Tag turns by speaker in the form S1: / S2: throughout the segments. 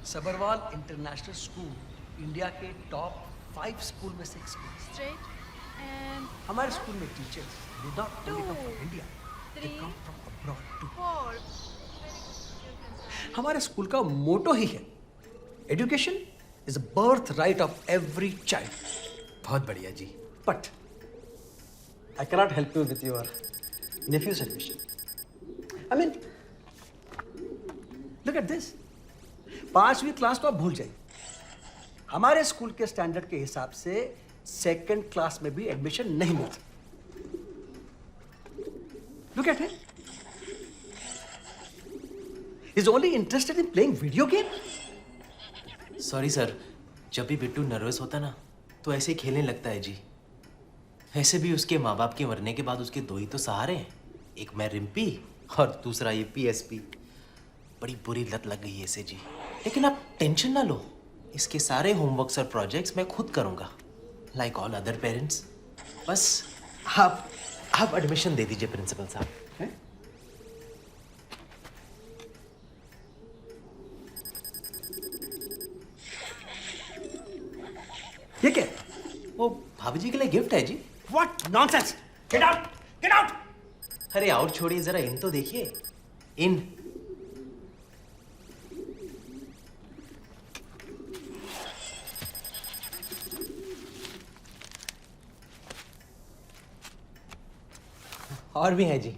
S1: Sabharwal international school India के top 5 school में से एक स्कूल।
S2: Straight and
S1: हमारे स्कूल में teachers do not only come from India, they
S2: three,
S1: come from abroad too.
S2: 4.
S1: हमारे school का मोटो ही है education is birth right of every child.
S3: बहुत बढ़िया जी।
S1: But I cannot help you with your nephews admission. I mean look at this, 5वीं class तो आप भूल जाइए। हमारे स्कूल के स्टैंडर्ड के हिसाब से 2nd क्लास में भी एडमिशन नहीं मिलता। Look at him, is only interested in playing video game.
S3: Sorry sir, जब भी बिट्टू नर्वस होता ना तो ऐसे ही खेलने लगता है जी। ऐसे भी उसके माँ बाप के मरने के बाद उसके 2 ही तो सहारे हैं, एक मैं रिम्पी और दूसरा ये PSP। बड़ी बुरी लत लग गई है इसे जी। लेकिन आप टेंशन ना लो, इसके सारे होमवर्क्स और प्रोजेक्ट्स मैं खुद करूँगा, लाइक ऑल अदर पेरेंट्स। बस आप एडमिशन दे दीजिए प्रिंसिपल साहब।
S1: ये क्या?
S3: वो भाभी जी के लिए गिफ्ट है जी।
S1: What nonsense! Get out! Get out!
S3: अरे आउट छोड़िए, जरा इन तो देखिए, इन। और भी है जी।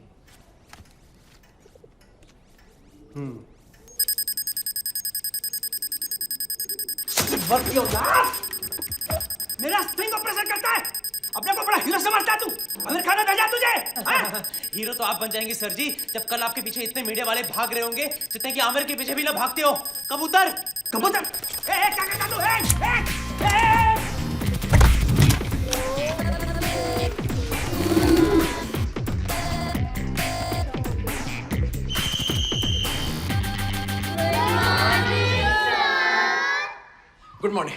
S1: Work your laugh! मेरा स्प्रिंग को प्रेशर करता है। अपने को बड़ा हीरो समझता है तू। अमीर खान ने भेजा तुझे। हाँ?
S3: हीरो तो आप बन जाएंगे सर जी, जब कल आपके पीछे इतने मीडिया वाले भाग रहे होंगे जितने कि आमिर के पीछे भी ना भागते हो। कबूतर
S1: कबूतर! क्या करता तू? Good morning.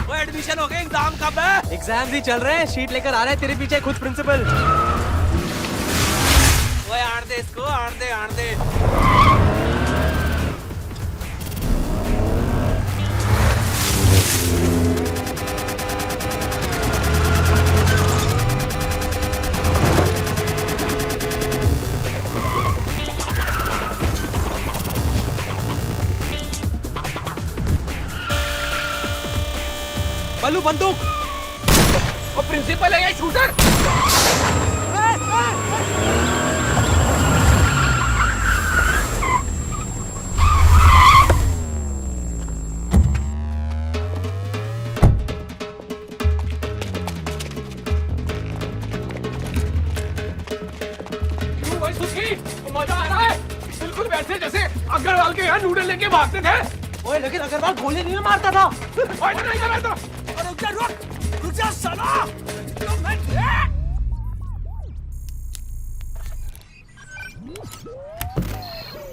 S4: वो एडमिशन हो गया, एग्जाम कब है?
S5: एग्जाम ही चल रहे हैं, शीट लेकर आ रहे हैं तेरे पीछे खुद प्रिंसिपल।
S4: वो आड़ दे इसको, आड़ दे।
S5: बल्लू बंदूक।
S4: वो प्रिंसिपल है या शूटर? मजा आ रहा है, बिल्कुल वैसे जैसे अग्रवाल के यहाँ नूडल लेके भागते थे।
S5: ओए लेकिन अग्रवाल गोली नहीं मारता था।
S4: ओए नहीं मारता। रुक जा साला।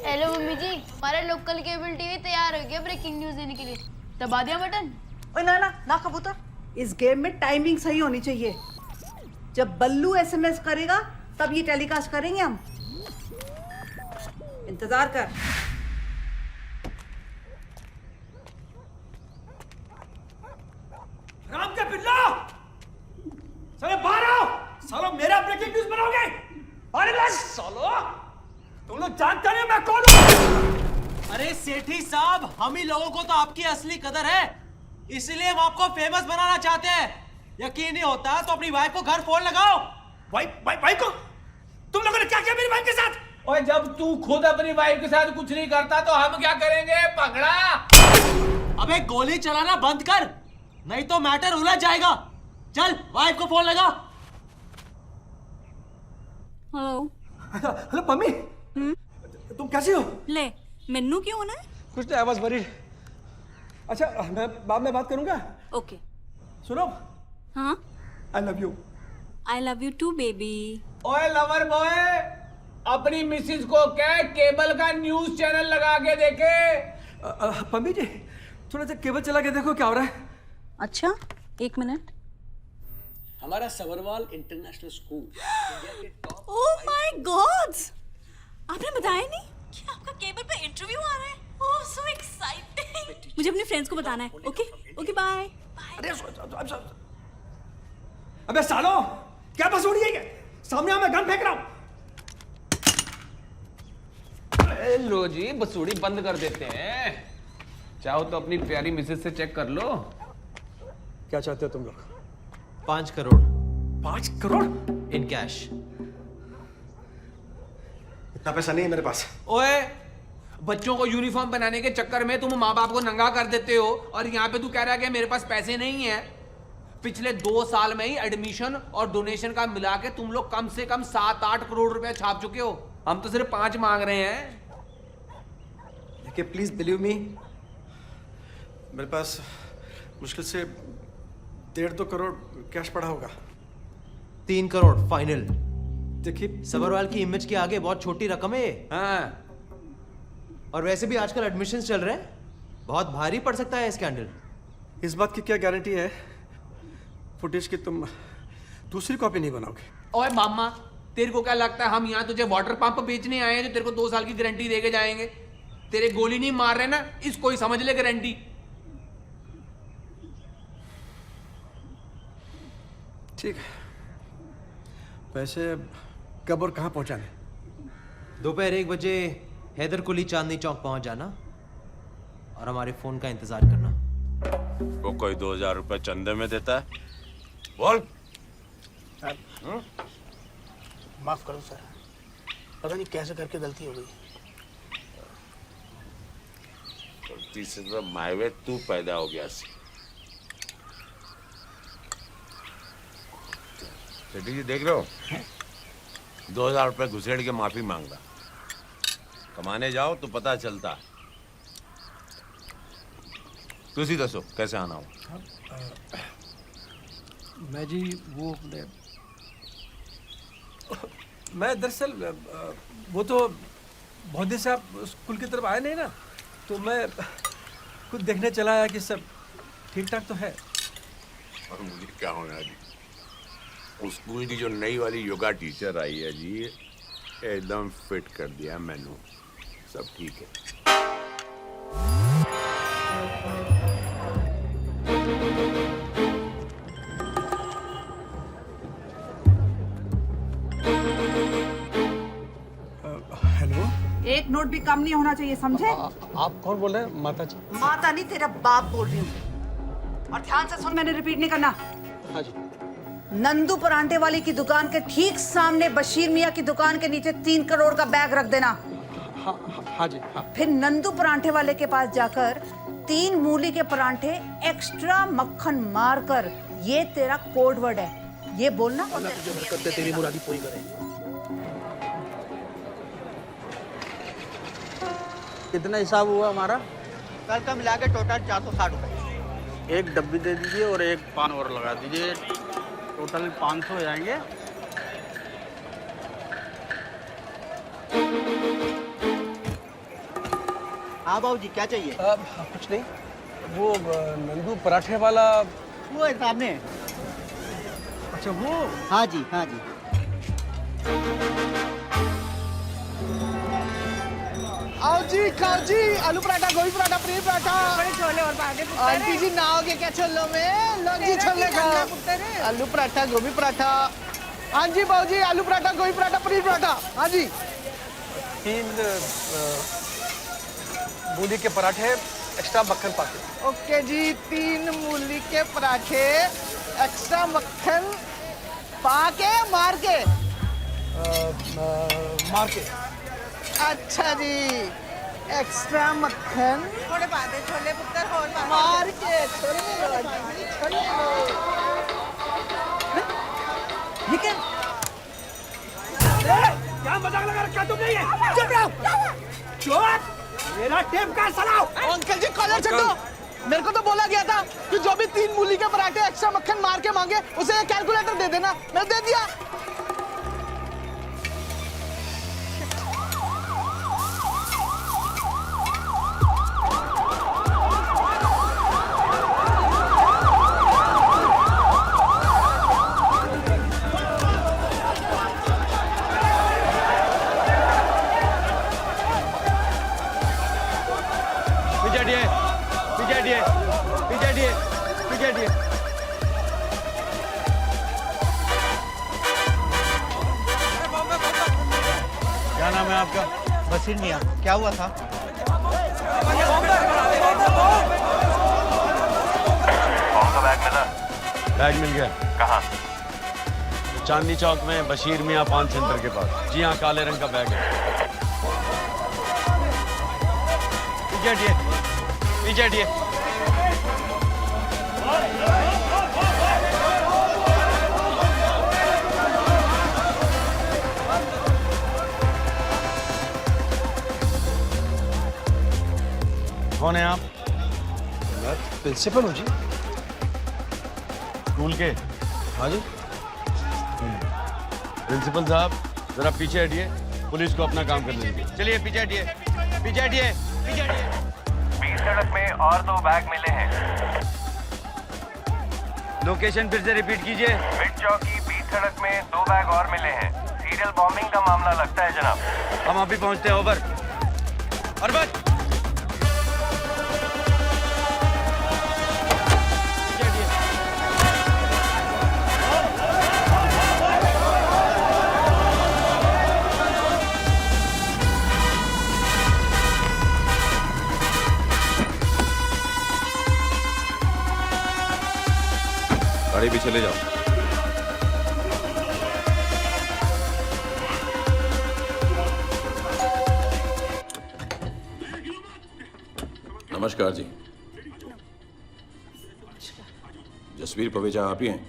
S6: हेलो मम्मी जी, हमारा लोकल केबल टीवी तैयार हो गया ब्रेकिंग न्यूज देने के लिए। दबा दिया बटन?
S7: ओए ना ना ना कबूतर, इस गेम में टाइमिंग सही होनी चाहिए। जब बल्लू SMS करेगा तब ये टेलीकास्ट करेंगे हम। इंतजार कर।
S1: राम के पिल्ला! साले बाहर आओ! सालो मेरा ब्रेकिंग न्यूज़ बनाओगे? अरे ला सालो! तुम लोग जानते नहीं मैं कौन हूँ?
S3: अरे सेठी साहब, हम ही लोगों को तो आपकी असली कदर है, इसलिए हम आपको फेमस बनाना चाहते हैं। यकीन नहीं होता तो अपनी वाइफ को घर फोन लगाओ।
S1: भाई को? तुम लोगों ने क्या किया मेरी वाइफ के साथ?
S4: और जब तू खुद अपनी वाइफ के साथ कुछ नहीं करता तो हम क्या करेंगे पगड़ा?
S3: अबे गोली चलाना बंद कर, नहीं तो मैटर उलझ जाएगा। चल वाइफ को फोन लगा।
S8: हेलो।
S1: हेलो मम्मी, तुम कैसी हो?
S8: ले मेनू क्यों होना है?
S1: कुछ नहीं, आई वाज वरीड। अच्छा मैं बाद में बात करूंगा।
S8: ओके।
S1: सुनो,
S8: हाँ,
S1: I love you.
S8: I love you too baby.
S4: ओए लवर बॉय, अपनी मिसिस को कह केबल का न्यूज चैनल लगा के देखे।
S1: मम्मी जी थोड़ा सा केबल चला के देखो क्या हो रहा है।
S8: अच्छा 1 मिनट।
S9: हमारा Sabharwal international school.
S8: Oh my God, आपने बताया नहीं कि आपका केबल पे इंटरव्यू आ रहा है। Oh so exciting. मुझे अपने फ्रेंड्स को बताना है। Okay okay bye.
S1: अबे सालो, क्या बसूड़ी है ये? सामने आ, मैं गन फेंक रहा हूं।
S4: लो जी, बसूड़ी बंद कर देते हैं। चाहो तो अपनी प्यारी मिसेज से चेक कर लो।
S1: क्या चाहते हो तुम लोग?
S3: 5 करोड़
S1: 5 करोड़
S3: इन कैश।
S1: इतना पैसा नहीं है मेरे पास।
S4: ओए, बच्चों को यूनिफॉर्म बनाने के चक्कर में तुम माँ बाप को नंगा कर देते हो और यहाँ पे तू कह रहा है कि मेरे पास पैसे नहीं है। पिछले 2 साल में ही एडमिशन और डोनेशन का मिला के तुम लोग कम से कम 7-8 करोड़ रुपए छाप चुके हो। हम तो सिर्फ 5 मांग रहे हैं।
S1: देखिए प्लीज बिलीव मी, मेरे पास मुश्किल से 1.5-2 करोड़ कैश पड़ा होगा।
S3: 3 करोड़ फाइनल।
S1: देखिए
S3: सबरवाल की इमेज के आगे बहुत छोटी रकम है ये।
S4: हाँ,
S3: और वैसे भी आजकल एडमिशन चल रहे हैं, बहुत भारी पड़ सकता है स्कैंडल।
S1: इस बात की क्या गारंटी है फुटेज की तुम दूसरी कॉपी नहीं बनाओगे?
S4: ओए मामा, तेरे को क्या लगता है हम यहाँ तुझे वाटर पंप बेचने आए हैं जो तेरे को 2 साल की गारंटी देके जाएंगे? तेरे गोली नहीं मार रहे ना, इसको ही समझ ले गारंटी।
S1: ठीक है, वैसे कब और कहाँ पहुँचाने?
S3: दोपहर 1 बजे हैदर कुली चांदनी चौक पहुंच जाना और हमारे फोन का इंतजार करना।
S10: वो कोई 2000 रुपए चंदे में देता है? बोल।
S9: माफ करो सर, पता नहीं कैसे करके गलती हो गई।
S10: गलती से तो मायवे तू पैदा हो गया सी। सेठी जी देख रहे हो, 2000 रुपए घुसेड़ के माफी मांगता। कमाने जाओ तो पता चलता। तुसी दसो कैसे आना हो?
S1: मैं जी मैं दरअसल वो तो बहुत दिन से आप स्कूल की तरफ आए नहीं ना, तो मैं खुद देखने चला आया कि सब ठीक ठाक तो है।
S10: और मुझे क्या होना जी, उस स्कूल की जो नई वाली योगा टीचर आई है जी, एकदम फिट कर दिया मैंने। सब ठीक है।
S1: हेलो,
S7: एक नोट भी कम नहीं होना चाहिए, समझे?
S1: आप कौन बोल रहे हैं? माता जी?
S7: माता नहीं, तेरा बाप बोल रही हूँ। और ध्यान से सुन, मैंने रिपीट नहीं करना।
S1: हाँ जी।
S7: नंदू परांठे वाली की दुकान के ठीक सामने बशीर मियाँ की दुकान के नीचे 3 करोड़ का बैग रख देना।
S1: हाँ जी, हाँ।
S7: फिर नंदू परांठे वाले के पास जाकर 3 मूली के परांठे एक्स्ट्रा मक्खन मारकर, ये तेरा कोड वर्ड है, ये बोलना।
S9: तेरी मुरादी पूरी करे। कितना हिसाब हुआ हमारा?
S5: कल का मिला के टोटल 460 रुपए।
S9: एक डब्बी दे दीजिए और एक पान और लगा दीजिए, टोटल 500 हो जाएंगे।
S5: हाँ बाबू जी, क्या चाहिए?
S1: कुछ नहीं, वो नंदू पराठे वाला।
S5: वो है सामने।
S1: अच्छा वो?
S5: हाँ जी, हाँ जी।
S4: आओ जी, खाओ जी, आलू पराठा, गोभी पराठा, पनीर पराठा।
S7: छोले और
S4: आंटी जी नहाओगे क्या छोलों में? लो जी छोले खाओ। आलू पराठा, गोभी पराठा। हाँ जी बाबू जी, आलू पराठा, गोभी पराठा, पनीर पराठा। हाँ जी।
S1: 3 मूली के पराठे एक्स्ट्रा मक्खन पाके।
S4: ओके जी, 3 मूली के पराठे एक्स्ट्रा मक्खन पाके मार के।
S1: मार के।
S4: अच्छा जी, एक्स्ट्रा मक्खन
S7: थोड़े पाते छोले पुत्र और
S4: मार के। छोले छोले।
S7: लेकिन
S1: क्या मजाक लगा रखा तुमने ये? चुप रहो। चुप। मेरा टेप का सलाओ।
S4: अंकल जी कॉलर चेक दो। मेरे को तो बोला गया था कि जो भी 3 मूली के पराठे एक्स्ट्रा मक्खन मार के मांगे उसे कैलकुलेटर दे देना। मैं दे दिया।
S9: नाम है आपका?
S5: बशीर मियाँ, क्या हुआ था?
S10: कौन सा बैग मिला?
S9: बैग मिल गया।
S10: कहाँ?
S9: चांदनी चौक में बशीर मियाँ पान सेंटर के पास। जी हाँ, काले रंग का बैग है। पीछे हटिए, पीछे हटिए। कौन है आप?
S1: प्रिंसिपल हूँ जी।
S9: स्कूल के?
S1: हाँ जी।
S9: प्रिंसिपल साहब जरा पीछे हटिए, पुलिस को अपना काम करने दीजिए। चलिए पीछे हटिए, पीछे हटिए, पीछे हटिए।
S10: बीच सड़क में और 2 बैग मिले हैं।
S9: लोकेशन फिर से रिपीट कीजिए।
S10: मिड चौक की बीच सड़क में 2 बैग और मिले हैं। सीरियल बॉम्बिंग का मामला लगता है जनाब।
S9: हम अभी पहुंचते हैं। ओवर। और बस
S10: गाड़ी भी चले जाओ।
S11: नमस्कार जी। जसवीर पवेजा आप ही हैं?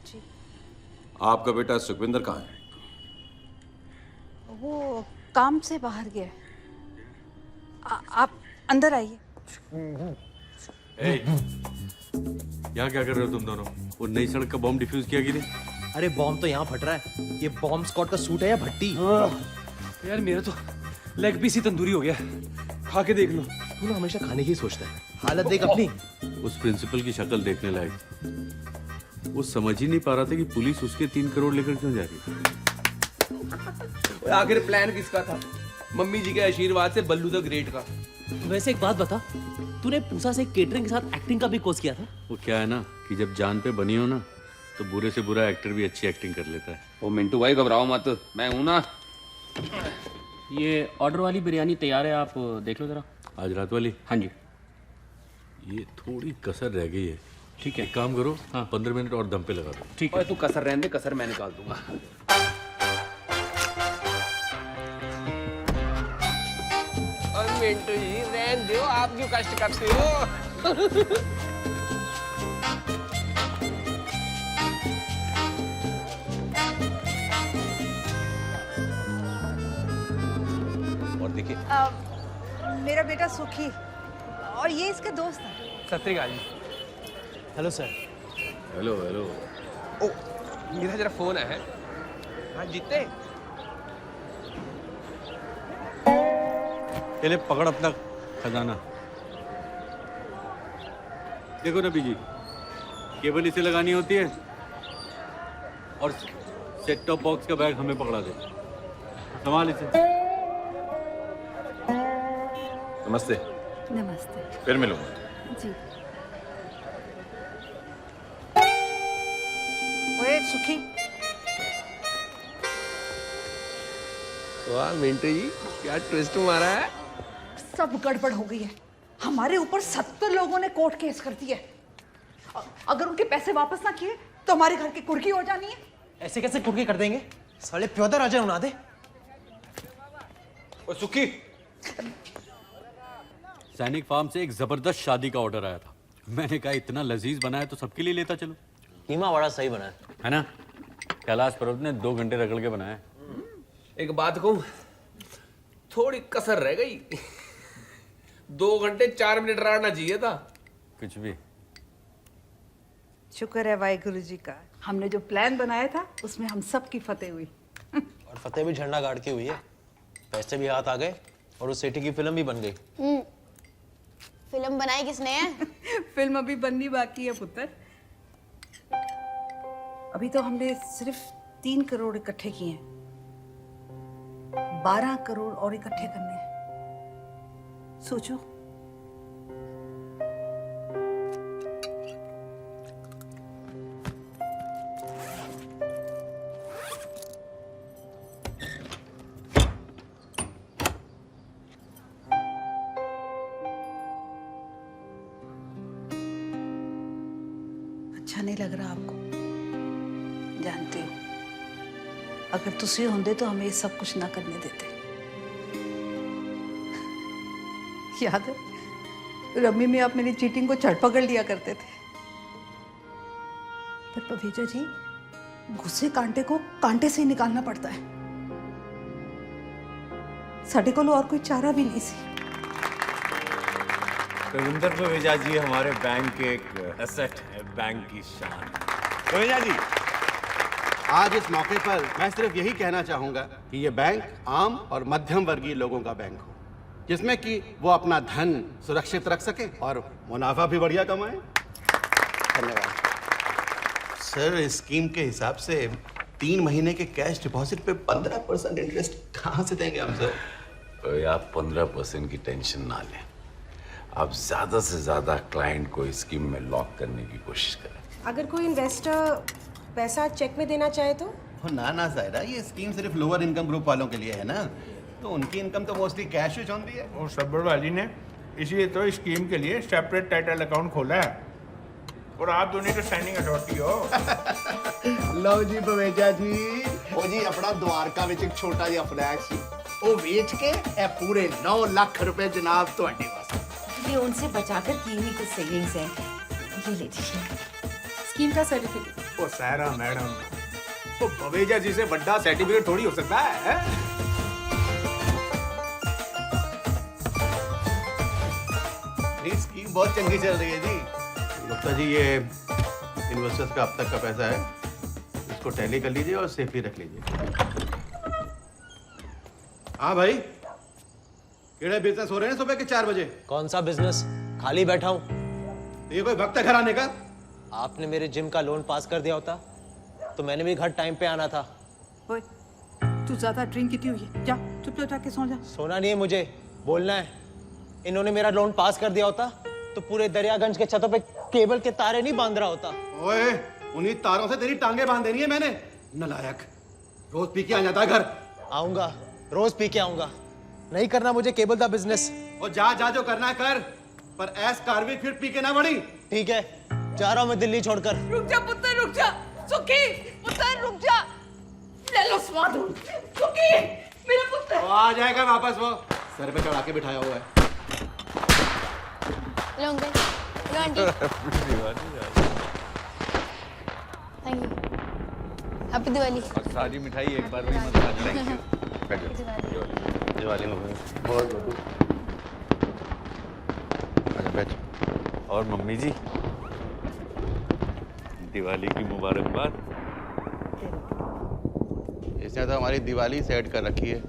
S7: जी।
S11: आपका बेटा सुखविंदर कहाँ है?
S7: वो काम से बाहर गया है। आप अंदर आइए।
S9: यहाँ क्या कर रहे हो तुम दोनों? वो नई सड़क का बॉम्ब डिफ्यूज किया कि नहीं?
S3: अरे बॉम्ब तो यहाँ फट रहा है। ये बॉम्ब स्क्वाड का सूट है या भट्टी?
S1: यार मेरा तो लेग पीस ही तंदूरी हो गया। खा के देख लो।
S3: तू ना हमेशा खाने की ही सोचता है। हालत देख अपनी।
S9: उस प्रिंसिपल की शक्ल देखने लायक। वो समझ ही नहीं पा रहा था कि पुलिस उसके 3 करोड़ लेकर क्यों जा रही है।
S4: आखिर प्लान किसका था? मम्मी जी के आशीर्वाद से बल्लू द ग्रेट का।
S3: वैसे एक बात बता, तूने पूसा से केटरिंग के साथ एक्टिंग का भी कोर्स किया था?
S9: वो क्या है ना कि जब जान पे बनी हो ना तो बुरे से बुरा एक्टर भी अच्छी एक्टिंग कर लेता है।
S4: ओ मिंटू भाई घबराओ मत, मैं हूं ना।
S12: ये ऑर्डर वाली बिरयानी तैयार है, आप देख लो जरा।
S9: आज रात वाली?
S12: हाँ जी।
S9: ये थोड़ी कसर रह गई है।
S12: ठीक है,
S9: एक काम करो,
S12: हाँ।
S9: 15 मिनट और दम पे लगा दो।
S12: ठीक
S4: ओए
S12: है।
S4: तू कसर रहने दे, कसर मैं निकाल दूंगा। और मिंटू जी रहने दो, आप क्यों कष्ट करते हो?
S9: और देखिए
S7: मेरा बेटा सुखी और ये इसके दोस्त हैं।
S4: सत श्री अकाल जी।
S3: Hello sir.
S9: Hello hello.
S4: ओ मेरा जरा फोन है। हाँ जीते।
S9: पहले पकड़ अपना खजाना। देखो ना बीजी, केबल इसे लगानी होती है और सेट टॉप बॉक्स का बैग हमें पकड़ा दे। संभाल इसे।
S11: नमस्ते।
S7: नमस्ते।
S11: फिर मिलूंगा।
S7: जी। ओए सुखी,
S4: वाह मिंटू जी, क्या ट्विस्ट मारा है।
S7: सब गड़बड़ हो गई है। हमारे ऊपर 70 लोगों ने कोर्ट केस कर दिया है। अगर उनके पैसे वापस ना किए तो हमारे घर की कुर्की हो जानी है।
S3: ऐसे कैसे कुर्की कर देंगे? साले प्योदा राजा उड़ा दे।
S4: ओ सुखी,
S9: सैनिक फार्म से एक जबरदस्त शादी का ऑर्डर आया था। मैंने कहा इतना लजीज बनाया तो सबके लिए लेता चलो।
S3: कीमा बड़ा सही बना
S9: है ना? कैलाश पर्वत ने 2 घंटे रगड़ के बनाया।
S4: एक बात कहूं, थोड़ी कसर रह गई। 2 घंटे 4 मिनट रहना चाहिए था।
S9: कुछ भी।
S7: शुक्र है वाहिगुरु जी का, हमने जो प्लान बनाया था उसमें हम सब की फतेह हुई।
S3: और फतेह भी झंडा गाड़ के हुई है। पैसे भी हाथ आ गए और उस सेठी की फिल्म भी बन गई।
S6: फिल्म बनाई किसने है?
S7: फिल्म अभी बननी बाकी है पुत्र। अभी तो हमने सिर्फ 3 करोड़ इकट्ठे किए हैं। 12 करोड़ और इकट्ठे करने हैं। सोचो। अच्छा नहीं लग रहा आपको, जानती हूँ। अगर तुसी होंदे तो हमें ये सब कुछ ना करने देते। याद है रम्मी में आप मेरी चीटिंग को चढ़ पकड़ लिया करते थे, पर पवेजा जी गुस्से कांटे को कांटे से ही निकालना पड़ता है। साडे को और कोई चारा भी नहीं सी।
S13: रविंदर पवेजा जी हमारे बैंक के एक एसेट है, बैंक की शान। पवेजा जी,
S14: आज इस मौके पर मैं सिर्फ यही कहना चाहूंगा कि ये बैंक आम और मध्यम वर्गीय लोगों का बैंक हो, जिसमें कि वो अपना धन सुरक्षित रख सके और मुनाफा भी बढ़िया कमाए। धन्यवाद
S15: सर। इस स्कीम के हिसाब से 3 महीने के कैश डिपॉजिट पे 15% इंटरेस्ट कहाँ से देंगे हम सर?
S10: तो आप 15% की टेंशन ना लें, आप ज्यादा से ज्यादा क्लाइंट को इस स्कीम में लॉक करने की कोशिश करें।
S16: अगर कोई इन्वेस्टर पैसा चेक में देना चाहे तो?
S15: ना ना सायरा, ये स्कीम सिर्फ लोअर इनकम ग्रुप वालों के लिए है ना, तो उनकी इनकम तो मोस्टली कैश ही होती है।
S17: और सब्बर वाली ने इसलिए तो स्कीम के लिए सेपरेट टाइटल अकाउंट खोला है, और आप दोनों तो साइनिंग अथॉरिटी हो।
S15: लो जी पवेजा जी, ओ जी अपना द्वारका में एक छोटा जिहा फ्लैट सी, वो बेच के ए पूरे 9 लाख रुपए जनाब ਤੁਹਾਡੇ वास्ते।
S16: ये उनसे बचाकर की हुई कुछ सेविंग्स है, ये ले लीजिए स्कीम का सर्टिफिकेट।
S17: ओ सायरा मैडम, तो पवेजा जी से बड़ा सर्टिफिकेट थोड़ी हो सकता है?
S15: ये स्कीम बहुत चंगी चल रही है जी।
S14: गुप्ता जी, ये इन्वेस्टर्स का अब तक का पैसा है, इसको टैली कर लीजिए और सेफली रख लीजिए। हाँ भाई, केड़े बिजनेस हो रहे हैं सुबह के 4 बजे?
S3: कौन सा बिजनेस? खाली बैठा हूँ।
S14: ये कोई वक्त है घर आने का?
S3: आपने मेरे जिम का लोन पास कर दिया होता तो मैंने भी घर टाइम पे आना था।
S7: ओए, तू ज्यादा ड्रिंक की हुई है, जा चुपचाप जाके सो जा।
S3: सोना नहीं है मुझे, बोलना है। इन्होंने मेरा लोन पास कर दिया होता तो पूरे दरियागंज के छतों पे केबल के तारे नहीं बांध रहा होता।
S14: ओए, उन्हीं तारों से तेरी टांगे बांध देनी है मैंने। नालायक, रोज पी के आ जाता है घर।
S3: आऊंगा, रोज पी के आऊंगा। नहीं करना मुझे केबल का बिजनेस।
S14: और जा जा जो करना है कर, पर ऐस कारवी फिर पी के ना बढ़ी।
S3: ठीक है, जा रहा हूं मैं दिल्ली छोड़कर।
S7: रुक जा पुत्र, रुक जा। सुखी पुत्र, रुक जा। ले लो स्वाद। सुखी मेरा पुत्र।
S14: आ जाएगा वापस, वो सर पे चढ़ा के बिठाया हुआ है।
S6: लो अंकल, लो aunty. Thank you. Happy Diwali.
S9: और सारी मिठाई एक बार भी मत खाना।
S10: दिवाली मुबारक। बहुत बहुत। अच्छा बैठ। और मम्मी जी, दिवाली की मुबारकबाद।
S14: इसने तो हमारी दिवाली सेट कर रखी है।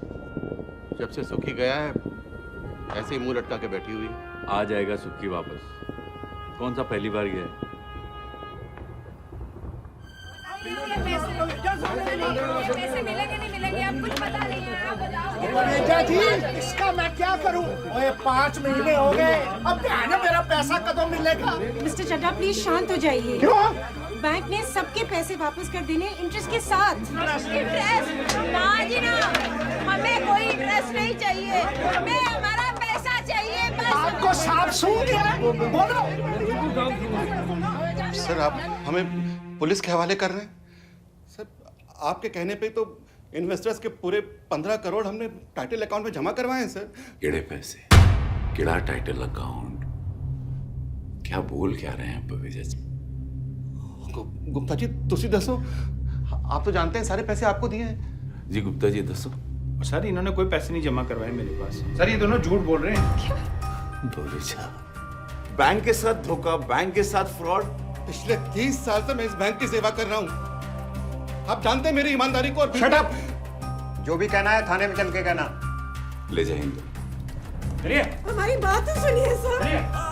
S14: जब से सुखी गया है ऐसे ही मुंह लटका के बैठी हुई।
S9: आ जाएगा सुखी वापस। कौन सा पहली बार गया है?
S2: पैसे मिलेंगे नहीं मिलेंगे, आप कुछ बता नहीं है, आप बताओ।
S1: पवेजा जी, इसका मैं क्या करूं? ओए 5 महीने हो गए, अब क्या है ना, मेरा पैसा कਦੋਂ मिलेगा?
S16: मिस्टर चड्ढा प्लीज शांत हो जाइए।
S1: क्यों?
S16: बैंक ने सबके पैसे वापस कर देने इंटरेस्ट के साथ।
S2: इंटरेस्ट? ना जी ना, हमें कोई इंटरेस्ट नहीं चाहिए, हमें हमारा पैसा चाहिए बस।
S1: आपको सांप सूंघ गया? बोलो।
S14: सर, आप हमें पुलिस के हवाले कर रहे हैं? सर, आपके कहने पे तो इन्वेस्टर्स के पूरे 15 करोड़ हमने टाइटल अकाउंट में जमा करवाए हैं सर।
S10: केड़े पैसे, केड़ा टाइटल अकाउंट, क्या बोल क्या रहे हैं पवेजा जी?
S14: गुप्ता जी तुसी दसो, आप तो जानते हैं सारे पैसे आपको दिए हैं।
S10: जी गुप्ता जी दसो।
S17: सर इन्होंने कोई पैसे नहीं जमा करवाए मेरे पास। सर ये दोनों झूठ बोल रहे हैं।
S10: पवेजा, बैंक के साथ धोखा, बैंक के साथ फ्रॉड।
S14: पिछले 30 साल से मैं इस बैंक की सेवा कर रहा हूँ। आप जानते हैं मेरी ईमानदारी को।
S5: Shut up! जो भी कहना है थाने में चल के कहना।
S10: ले जाएंगे।
S16: हमारी बात तो सुनिए सर।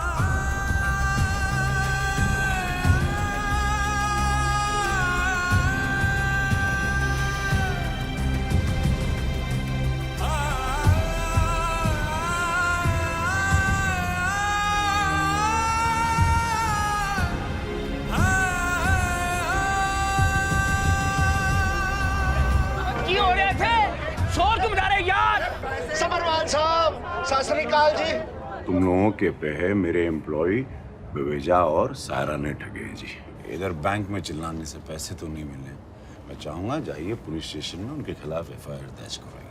S1: सत श्री अकाल जी।
S10: तुम लोगों के पे है मेरे एम्प्लॉय पवेजा और सायरा ने ठगे जी।
S11: इधर बैंक में चिल्लाने से पैसे तो नहीं मिलने। मैं चाहूंगा जाइए पुलिस स्टेशन में उनके खिलाफ FIR दर्ज करवाइए।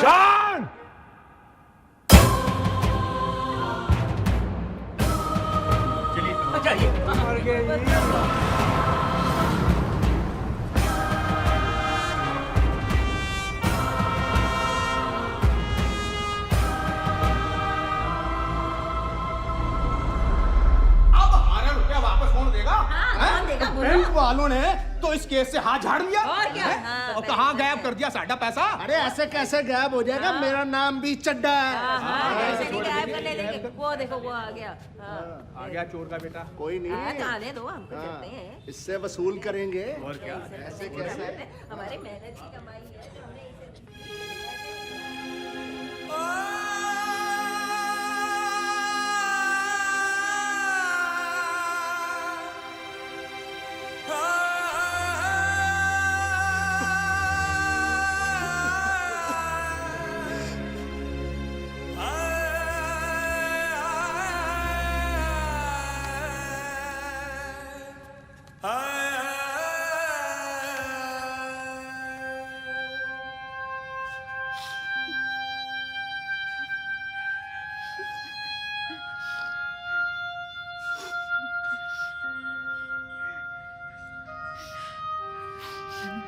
S17: शान!
S15: बैंक वालों ने तो इस केस से हाथ झाड़ लिया
S2: और क्या?
S15: और कहाँ गायब कर दिया साਡਾ पैसा। अरे ऐसे कैसे गायब हो जाएगा? मेरा नाम भी चड्डा है।
S2: ऐसे नहीं गायब कर ले देंगे। वो देखो वो आ गया।
S15: आ गया चोर का बेटा। कोई नहीं,
S2: आने दो, हमको चलते हैं।
S15: इससे वसूल करेंगे।
S2: और क्या? ऐसे कैसे? हमारी मेहनत की कमाई है जो हमने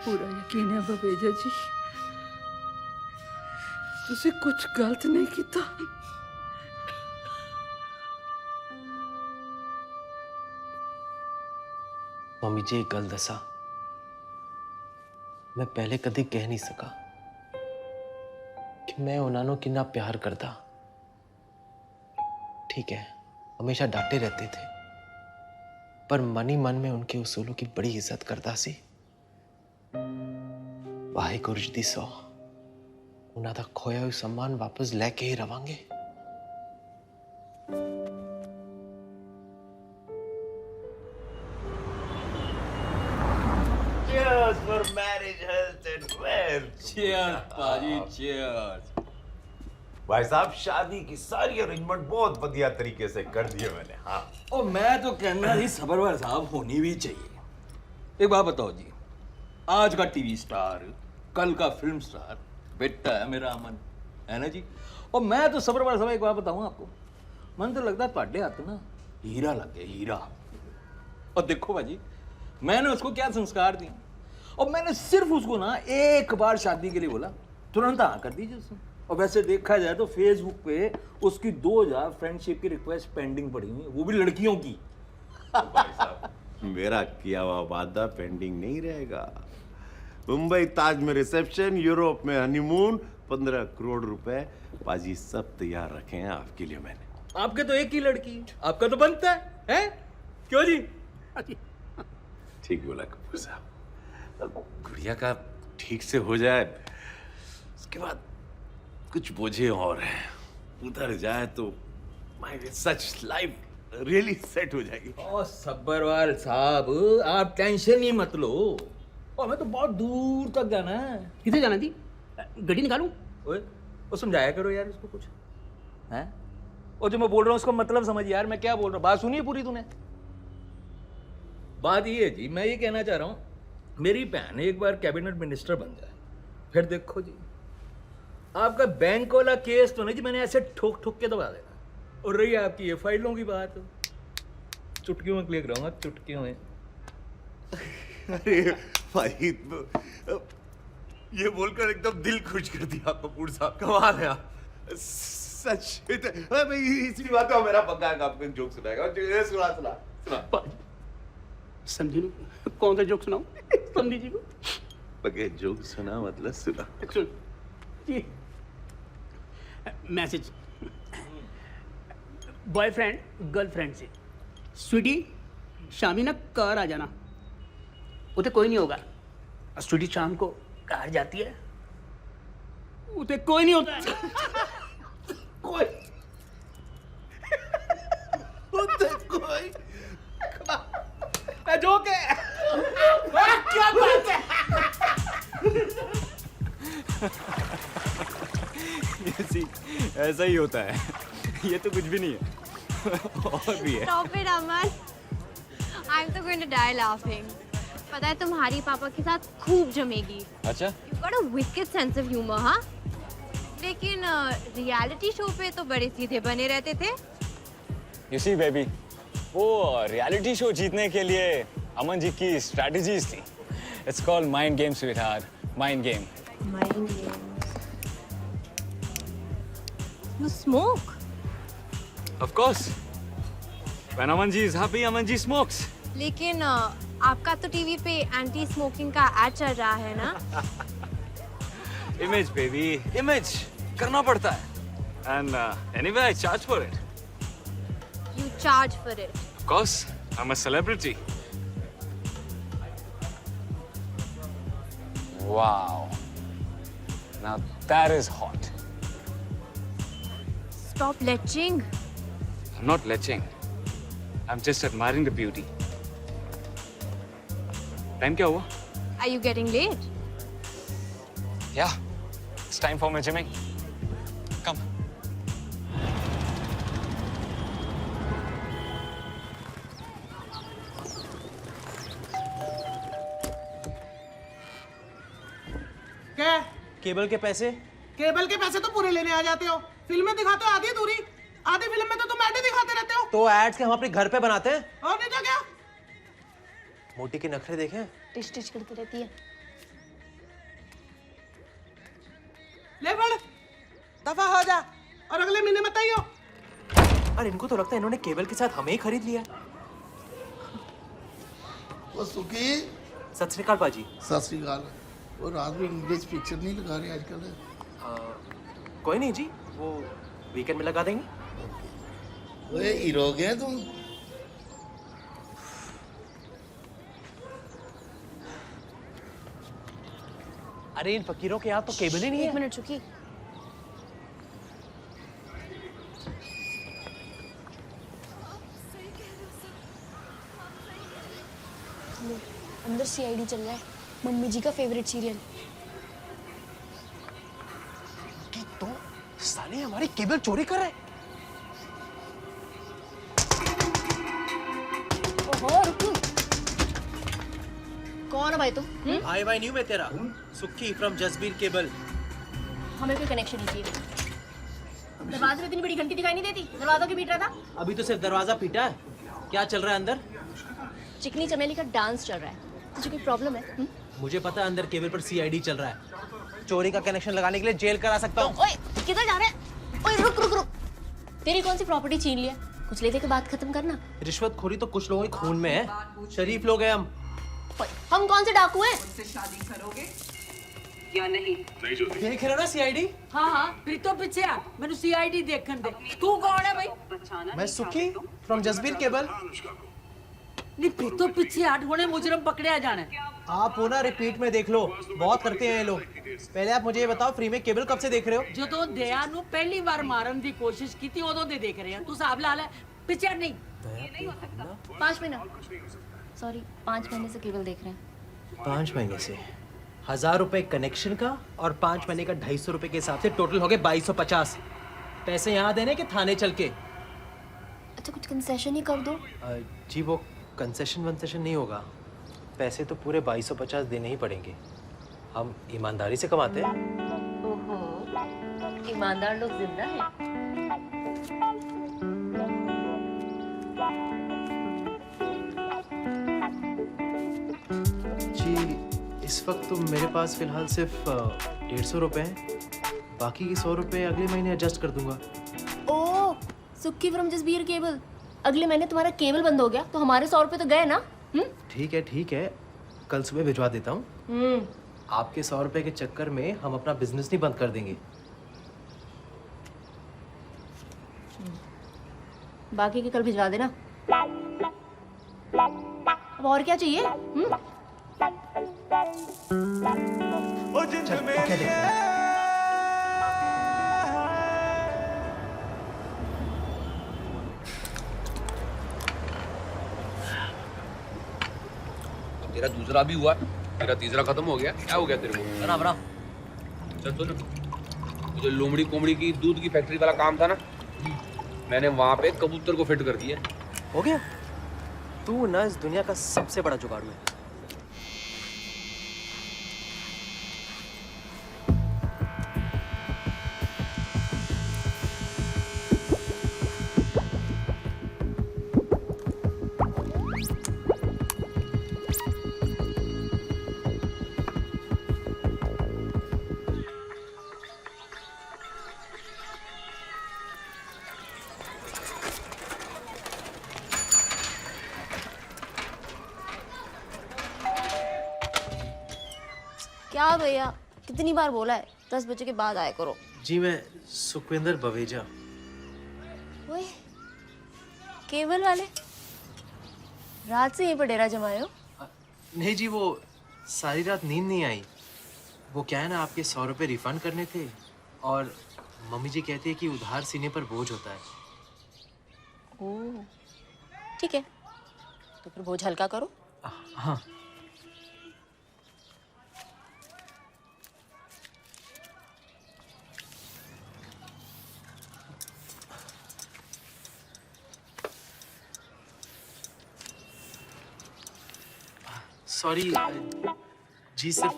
S7: पूरा यकीन है बबेजा जी, तुसी कुछ गलत नहीं किया।
S3: मम्मी जी एक गल दसा, मैं पहले कभी कह नहीं सका कि मैं उन्होंने कितना प्यार करता। ठीक है, हमेशा डांटे रहते थे, पर मन ही मन में उनके उसूलों की बड़ी इज्जत करता सी। वाहिगुरू जी दी सौ, उन्हों का खोया हुआ सम्मान वापस लेके ही रवांगे।
S10: Cheers for marriage, health and wealth.
S13: Cheers, पाजी, cheers.
S10: भाई साहब, शादी की सारी अरेंजमेंट बहुत बढ़िया तरीके से कर दिए मैंने। हाँ।
S1: और मैं तो कहना जी सबरवार साहब होनी भी चाहिए। एक बात बताओ जी, आज का टीवी स्टार, कल का फिल्म स्टार बेटा है मेरा अमन, है ना जी। और मैं तो सबरवार साहब एक बात बताऊं आपको, मन तो लगता ਤੁਹਾਡੇ हाथ ना हीरा लग गया, हीरा। और देखो भाजी, मैंने उसको क्या संस्कार दिए, और मैंने सिर्फ उसको ना एक बार शादी के लिए बोला, तुरंत हाँ कर दीजिए उसने। और वैसे देखा जाए तो फेसबुक पे उसकी 2000 फ्रेंडशिप की रिक्वेस्ट पेंडिंग पड़ी हुई है, वो भी लड़कियों की।
S10: भाई साहब, मेरा किया हुआ वादा पेंडिंग नहीं रहेगा। मुंबई ताज में रिसेप्शन, यूरोप में हनीमून, 15 करोड़ रुपए पाजी सब तैयार रखे हैं आपके लिए मैंने।
S1: आपके तो एक ही लड़की है, आपका तो बनता है? क्यों जी?
S10: ठीक बोला कपूर साहब। गुड़िया का ठीक से हो जाए, उसके बाद कुछ बोझे और हैं उतर जाए तो my such life really set हो जाएगी।
S1: ओ सब्बरवाल साहब, आप टेंशन ही मत लो। और मैं तो बहुत दूर तक जाना है।
S12: किधर जाना थी? गड्डी निकालूं?
S1: ओए, वो समझाया करो यार इसको कुछ, हैं? और जो मैं बोल रहा हूँ उसका मतलब समझ यार, मैं क्या बोल रहा हूँ। बात सुनिए पूरी तूने। बात ये है जी, मैं ये कहना चाह रहा हूँ, मेरी बहन एक बार कैबिनेट मिनिस्टर बन जाए, फिर देखो जी आपका बैंक वाला केस तो नहीं जी मैंने ऐसे ठोक ठोक के दबा देना। और रही आपकी ये फाइलों की बात, चुटकियों में क्लिक रहूंगा, चुटकियों में।
S10: अरे भाई, ये बोलकर एकदम दिल खुश कर दिया कपूर साहब, कमाल है आप। सच इसी बात का मेरा पक्का है, आपको जोक सुनाएगा। सुना सुना सुना।
S12: समझी लो, कौन सा जोक सुनाऊं? समझी जी को
S10: पक्के जोक सुना मतलब सुना।
S12: सुन जी, मैसेज बॉयफ्रेंड गर्लफ्रेंड से, स्वीटी शामी ना घर आ जाना। उते कोई नहीं होगा। स्वीटी शाम को घर जाती है, उते कोई नहीं होता है।
S10: कोई उते कोई
S1: जोक है।
S15: क्या बात है?
S13: ऐसा ही होता है, ये तो कुछ भी नहीं है। और भी है।
S2: Stop it, Aman. I'm so going to die laughing. पता है तुम्हारी पापा के साथ खूब जमेगी.
S13: अच्छा?
S2: You've got a wicked sense of humor, हाँ? लेकिन रियलिटी शो पे तो बड़े सीधे बने रहते थे.
S13: You see, baby, वो रियलिटी शो जीतने के लिए अमन जी की स्ट्रैटेजीज थी. It's called mind game, sweetheart. Mind game.
S2: Mind games. You smoke?
S13: Of course. When Aman ji is happy, Aman ji smokes.
S2: लेकिन आपका तो टीवी पे एंटी स्मोकिंग का एड चल रहा है ना?
S13: Image, baby. Image. करना पड़ता है. And anyway, I charge for it.
S2: You charge for it.
S13: Of course. I'm a celebrity. Wow. Now that is hot.
S2: Stop leching.
S13: I'm not leching. I'm just admiring the beauty. Time क्या हुआ?
S2: Are you getting late?
S13: Yeah. It's time for my gymming. Come.
S12: क्या?
S3: Cable के पैसे?
S12: Cable के पैसे तो पूरे लेने आ जाते हो. फिल्में दिखाते हो आधी दूरी. आधी फिल्म में तो तुम ऐड दिखाते रहते हो.
S3: तो एड्स के हम अपने घर पे बनाते हैं.
S12: और नहीं तो क्या?
S3: मोटी के नखरे देखे?
S6: टिच टिच करती रहती है.
S12: ले फड़. दफा हो जा. और अगले महीने मत आइयो.
S3: अरे इनको तो लगता है इन्होंने केबल के साथ हमें ही खरीद लिया.
S15: वो सुखी.
S3: सत श्री अकाल पाजी.
S15: सत श्री अकाल. वो रात में इंग्लिश पिक्चर नहीं लगा रहे आजकल.
S3: कोई नहीं जी, वो वीकेंड में लगा देंगे.
S15: ओए हीरो गए तुम.
S3: अरे इन फकीरों के यहाँ तो केबल ही नहीं है.
S6: 1 मिनट चुकी. अंदर सीआईडी चल रहा है. मम्मी जी का फेवरेट सीरियल.
S3: तो साले हमारी केबल चोरी कर रहे.
S6: ओहो रुको. कौन है भाई तुम?
S3: भाई भाई नहीं मैं तेरा. सुक्की फ्रॉम जसबीर केबल.
S6: हमें कोई कनेक्शन नहीं चाहिए. दरवाजे में इतनी बड़ी घंटी दिखाई नहीं देती. दरवाजा क्यों पीट रहा था?
S3: अभी तो सिर्फ दरवाजा पीटा है. क्या चल रहा है अंदर?
S6: चिकनी चमेली का डांस चल रहा है. तुझे कोई प्रॉब्लम है?
S3: मुझे पता है अंदर केबल पर सीआईडी चल रहा है. चोरी का कनेक्शन लगाने के लिए जेल करा सकता हूँ.
S6: ओए किधर जा रहे हैं? ओए रुक रुक रुक. तेरी कौन सी प्रॉपर्टी छीन लिया? कुछ लेते के बात खत्म करना.
S3: रिश्वतखोरी तो कुछ लोगों के खून में है. शरीफ लोग हैं हम.
S6: हम कौन से डाकू हैं?
S7: मुझसे शादी करोगे या नहीं?
S3: देख रहे हो ना सीआईडी?
S7: हाँ हाँ फिर तो पीछे आ. मैंने सीआईडी देखन दे. तू कौन है भाई?
S3: मैं सुखी फ्रॉम जसबीर केबल.
S7: नहीं फिर तो पीछे हट. होने मुजरम पकड़े आ जाने.
S3: आप हो ना रिपीट में देख लो. बहुत करते हैं ये लोग. पहले आप मुझे ये बताओ फ्री में केबल कब से देख रहे हो?
S7: जो तो दया नु पहली बार मारन की कोशिश की थी उदों दे देख रहे हैं. तू साहब लाल है. पीछे नहीं.
S6: ये नहीं हो सकता. 5 महीना. सॉरी 5 महीने से केबल देख रहे हैं.
S3: 5 महीने से 1000 रुपए कनेक्शन का और 5 महीने का 250 रुपए के हिसाब से टोटल हो गए 2250. पैसे यहाँ देने के थाने चल के?
S6: अच्छा कुछ कंसेशन ही कर दो.
S3: जी वो कंसेशन वंसेशन नहीं होगा. पैसे तो पूरे 2250 देने ही पड़ेंगे. हम ईमानदारी से कमाते हैं.
S6: ओहो ईमानदार लोग जिंदा हैं.
S3: जी इस वक्त तो मेरे पास फिलहाल सिर्फ 150 रुपए हैं. बाकी के 100 रुपए अगले महीने एडजस्ट कर दूंगा.
S6: ओह सुक्की फ्रॉम जसबीर केबल. अगले महीने तुम्हारा केबल बंद हो गया तो हमारे 100 रुपए तो गए ना.
S3: ठीक है. कल सुबह भिजवा देता हूँ. आपके 100 रुपए के चक्कर में हम अपना बिजनेस नहीं बंद कर देंगे.
S6: बाकी के कल भिजवा देना. अब और क्या चाहिए?
S3: चल, क्या देखते हैं?
S4: तेरा दूसरा भी हुआ. तेरा तीसरा खत्म हो गया. क्या हो गया तेरे को?
S3: बना बना.
S4: चल सुन. जो लोमड़ी कोमड़ी की दूध की फैक्ट्री वाला काम था ना, मैंने वहां पे कबूतर को फिट कर दिया।
S3: हो गया? तू ना इस दुनिया का सबसे बड़ा जुगाड़ू है।
S6: क्या भैया, कितनी बार बोला है 10 बजे के बाद आया करो।
S3: जी मैं सुखविंदर बवेजा।
S6: ओए, केबल वाले रात से यहीं पर डेरा जमाए हो?
S3: नहीं जी, वो सारी रात नींद नहीं आई। वो क्या है ना, आपके 100 रुपए रिफंड करने थे और मम्मी जी कहती है कि उधार सीने पर बोझ होता है।
S6: ओह, ठीक है, तो फिर बोझ हल्का करो।
S3: हाँ। सॉरी जी, सिर्फ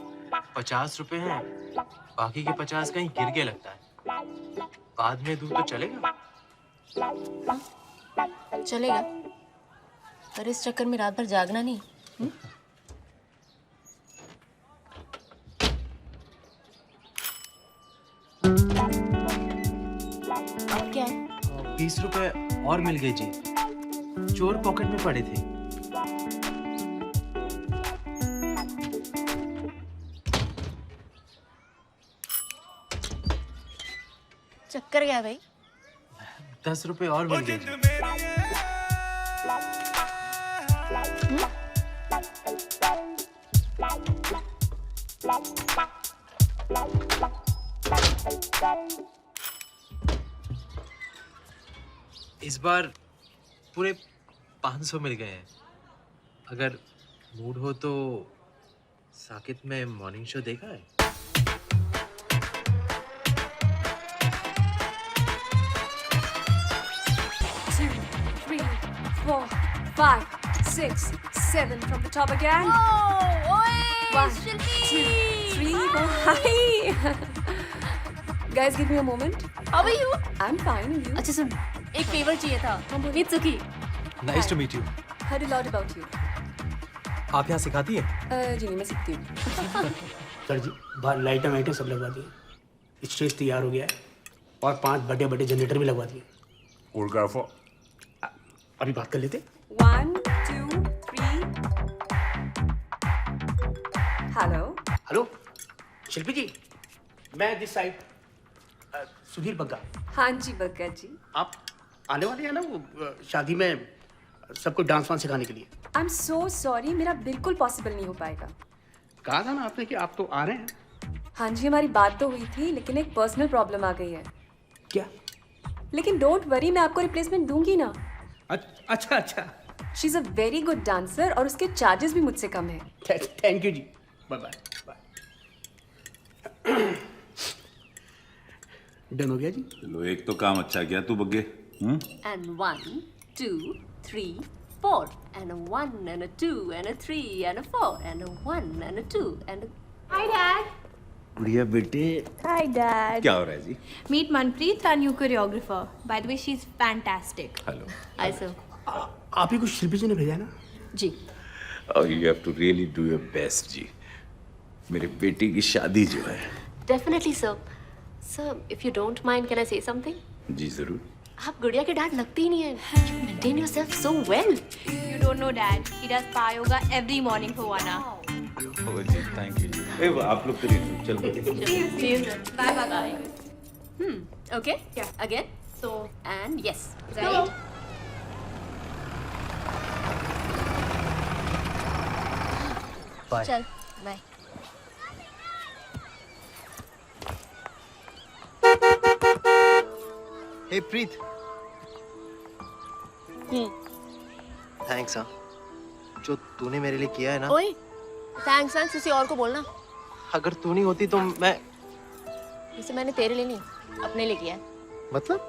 S3: 50 रुपए हैं, बाकी के 50 कहीं गिर गया लगता है। बाद में दूँ तो चलेगा?
S6: चलेगा, पर इस चक्कर में रात भर जागना नहीं। अब क्या है?
S3: 20 रुपए और मिल गए जी, चोर पॉकेट में पड़े थे।
S6: चक्कर क्या भाई?
S3: 10 रुपए और मिल गए जी। इस बार पूरे 500 मिल गए हैं। अगर मूड हो तो साकित में मॉर्निंग शो देखा है?
S8: 4, 5, 6, 7 from the top again.
S6: Oh, oi,
S8: 1,
S6: Shilpi!
S8: 2, 3, 4. Hi. Guys, give me a moment.
S6: How are you?
S8: I'm fine. You?
S6: अच्छा सुन, एक फेवर चाहिए था।
S8: It's okay.
S3: Nice to meet you.
S8: Heard a lot about you.
S3: आप यहाँ सिखाती हैं?
S8: जी नहीं, मैं सीखती हूँ।
S12: सर जी, बाहर लाइटें वाइटें सब लगवा दिए, स्टेज तैयार हो गया है और 5 बड़े बड़े जनरेटर भी लगवा दिए।
S11: कोरियोग्राफर
S12: अभी बात कर लेते।
S8: 1, 2, 3. हेलो।
S12: हेलो शिल्पी जी, मैं दिस साइड सुधीर बग्गा।
S8: हाँ जी बग्गा जी।
S12: आप आने वाले हैं ना वो शादी में सबको डांस वांस सिखाने के लिए?
S8: आई एम सो सॉरी, मेरा बिल्कुल पॉसिबल नहीं हो पाएगा।
S12: कहा था ना आपने कि आप तो आ रहे हैं।
S8: हाँ जी, हमारी बात तो हुई थी, लेकिन एक पर्सनल प्रॉब्लम आ गई है।
S12: क्या?
S8: लेकिन डोंट वरी, मैं आपको रिप्लेसमेंट दूंगी ना।
S12: अच्छा अच्छा।
S8: She is a very good dancer और उसके चार्जेस भी मुझसे कम है।
S12: थैंक यू जी, बाय बाय बाय। डन हो गया जी।
S11: चलो एक तो काम अच्छा किया तू बग्गे।
S2: And 1, 2, 3, 4, and a 1, and a 2, and a 3, and a 4, and a 1, and a 2, and a...
S6: Hi, Dad.
S11: गुड़िया बेटे,
S6: Hi, Dad.
S11: क्या हो रहा है जी?
S6: Meet Manpreet, our new choreographer. By the way, she's fantastic.
S11: Hello.
S6: Hi, sir.
S12: आप ही को शिल्पी जी ने भेजा है ना?
S6: जी।
S11: Oh, you have to really do your best जी। मेरे बेटे की शादी जो है।
S2: Definitely, sir. Sir, if you don't mind, can I say something?
S11: जी जरूर।
S2: आप गुड़िया के डैड लगते ही नहीं है। You maintain yourself so well.
S6: You don't know, Dad. He does power yoga every morning for 1 hour.
S11: ओ जी, थैंक यू जी। ए वो आप लोग करिए, चलो।
S2: See you. Bye, bye, bye. Okay. Yeah. Again. So, and yes. Right.
S3: Bye.
S6: चल, bye.
S3: हे प्रीत। थैंक्स हाँ, जो तूने मेरे लिए किया है ना।
S2: ओए, थैंक्स किसी और को बोलना।
S3: अगर तू नहीं होती तो मैं।
S2: इसे मैंने तेरे लिए नहीं, अपने लिए किया है।
S3: मतलब?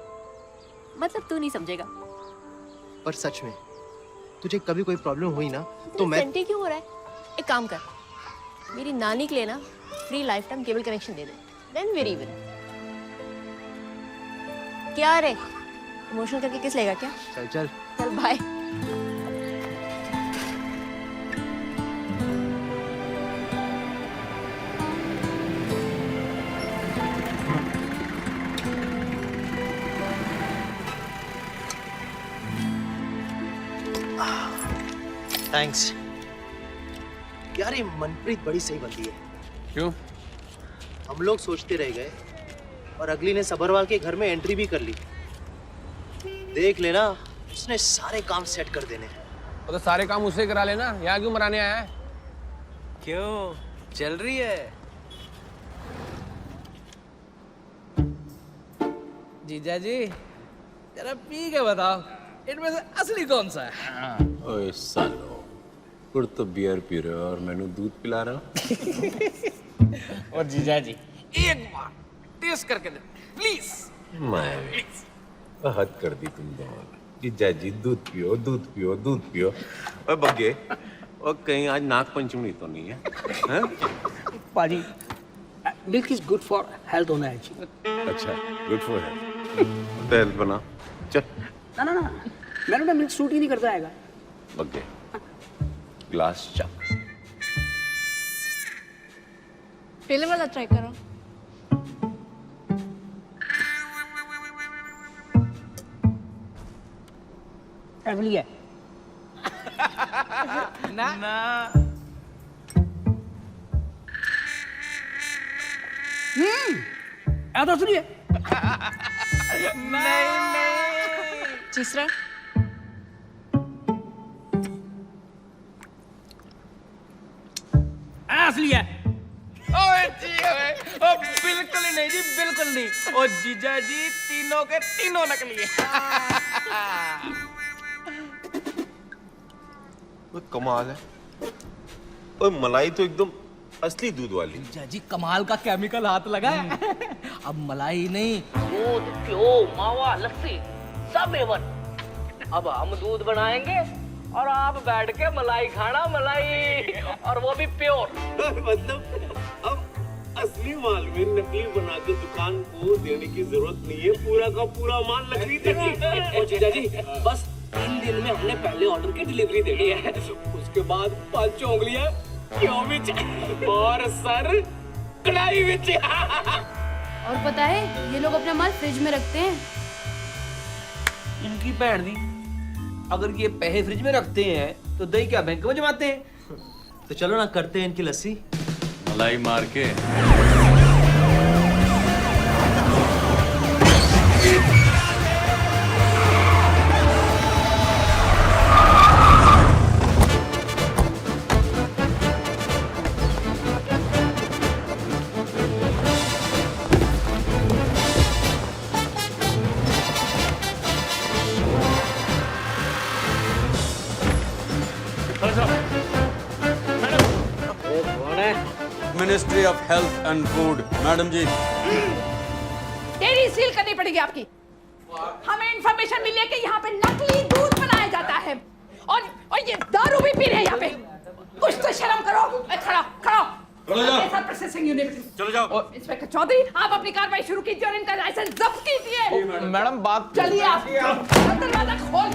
S2: मतलब तू नहीं समझेगा।
S3: पर सच में तुझे कभी कोई प्रॉब्लम हुई ना तो मैं
S6: सेंटी क्यों हो रहा है? एक काम कर, मेरी नानी के लिए ना free life time cable connection दे दे, देन वेरी इवन। क्या रे, इमोशनल करके किस लेगा क्या?
S3: चल चल
S6: चल बाय।
S3: थैंक्स यार, ये मनप्रीत बड़ी सही बंदी है।
S4: क्यों?
S3: हम लोग सोचते रह गए और अगली ने सबरवाल के घर में एंट्री भी कर ली। देख लेना, उसने सारे काम सेट कर देने।
S4: तो सारे काम उससे करा लेना, यहाँ क्यों मराने आया है?
S3: क्यों, चल रही है?
S18: जीजा जी जरा पी के बताओ, इनमें से असली कौन सा है?
S10: ओए सालो, कुछ तो बियर पी रहे हो और मैंने दूध पिला रहा हूँ।
S18: और जीजा जी एक बार टेस्ट करके दे प्लीज।
S10: मैं हद कर दी तुम दोनों। जीजा जी दूध पियो, दूध पियो, दूध पियो। और बग्गे, और कहीं आज नाग पंचमी तो नहीं है? हैं?
S12: पाजी, milk is good for health होना है जी।
S10: अच्छा, गुड फॉर हेल्थ। हेल्थ बना चल।
S12: ना ना ना, मैंने ना मिल्क सूट ही नहीं करता है।
S10: बग्गे, ग्लास चा।
S6: पहले वाला ट्राई करो।
S12: फैमिली है
S18: ना ना
S12: तो सुनिए।
S18: नहीं नहीं
S6: तीसरा
S12: असली है।
S18: ओए जी ओए, ओ बिल्कुल ही नहीं जी, बिल्कुल नहीं। ओ जीजा जी तीनों के तीनों नकली है।
S10: वो कमाल है। और मलाई तो एकदम असली दूध वाली।
S18: जीजा जी कमाल का केमिकल हाथ लगा है। अब मलाई नहीं, दूध, घ्यो, मावा, लस्सी सब एवन। अब हम दूध बनाएंगे और आप बैठ के मलाई खाना, मलाई, और वो भी प्योर।
S10: मतलब अब असली माल में नकली बना के दुकान को देने की जरूरत नहीं है, पूरा का पूरा माल नकली देना।
S18: ओ जीजा जी बस 3 दिन में हमने पहले ऑर्डर की डिलीवरी देनी है, उसके बाद 5 उंगलियां घ्यो विच और सर कढ़ाई विच।
S6: और पता है ये लोग अपना माल फ्रिज में रखते हैं।
S4: इनकी भैन दी, अगर ये पैसे फ्रिज में रखते हैं तो दही क्या बैंक में जमाते हैं?
S3: तो चलो ना करते हैं इनकी लस्सी।
S9: मलाई मार के। Ministry of health and food, madam जी।
S7: डेयरी सील करनी पड़ेगी आपकी। हमें इंफॉर्मेशन मिली है कि यहाँ पे नकली दूध बनाया जाता है और ये दारू भी पी रहे हैं यहाँ पे। कुछ तो शर्म करो। खड़ा खड़ा प्रोसेसिंग यूनिट।
S9: चलो जाओ।
S7: इंस्पेक्टर चौधरी, आप अपनी कार्रवाई शुरू कीजिए और इनका लाइसेंस जब्त कीजिए।
S4: मैडम बात
S7: चलिए आप दरवाजा खोल।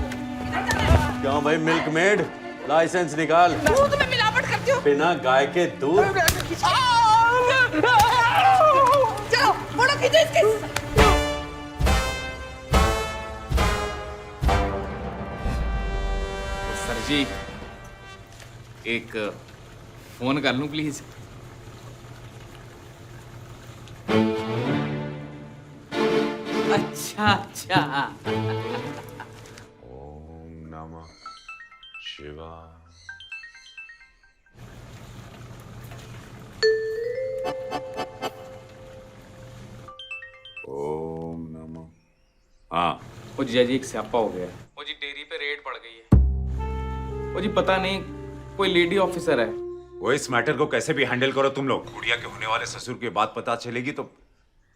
S9: क्यों भाई, मिल्क मेड लाइसेंस निकाल।
S7: दूध में मिलावट करती हो।
S9: बिना गाय के दूध।
S7: चलो फोटो खींचो इसके।
S4: सर जी एक फोन कर लूं प्लीज? अच्छा अच्छा।
S10: ओम नमः शिवाय। ओम नमः। हाँ।
S4: ओ जीजा जी एक स्यापा हो गया। ओ जी डेयरी पे रेड पड़ गई है। ओ जी पता नहीं कोई लेडी ऑफिसर है।
S11: वो इस मैटर को कैसे भी हैंडल करो तुम लोग। गुड़िया के होने वाले ससुर की बात पता चलेगी तो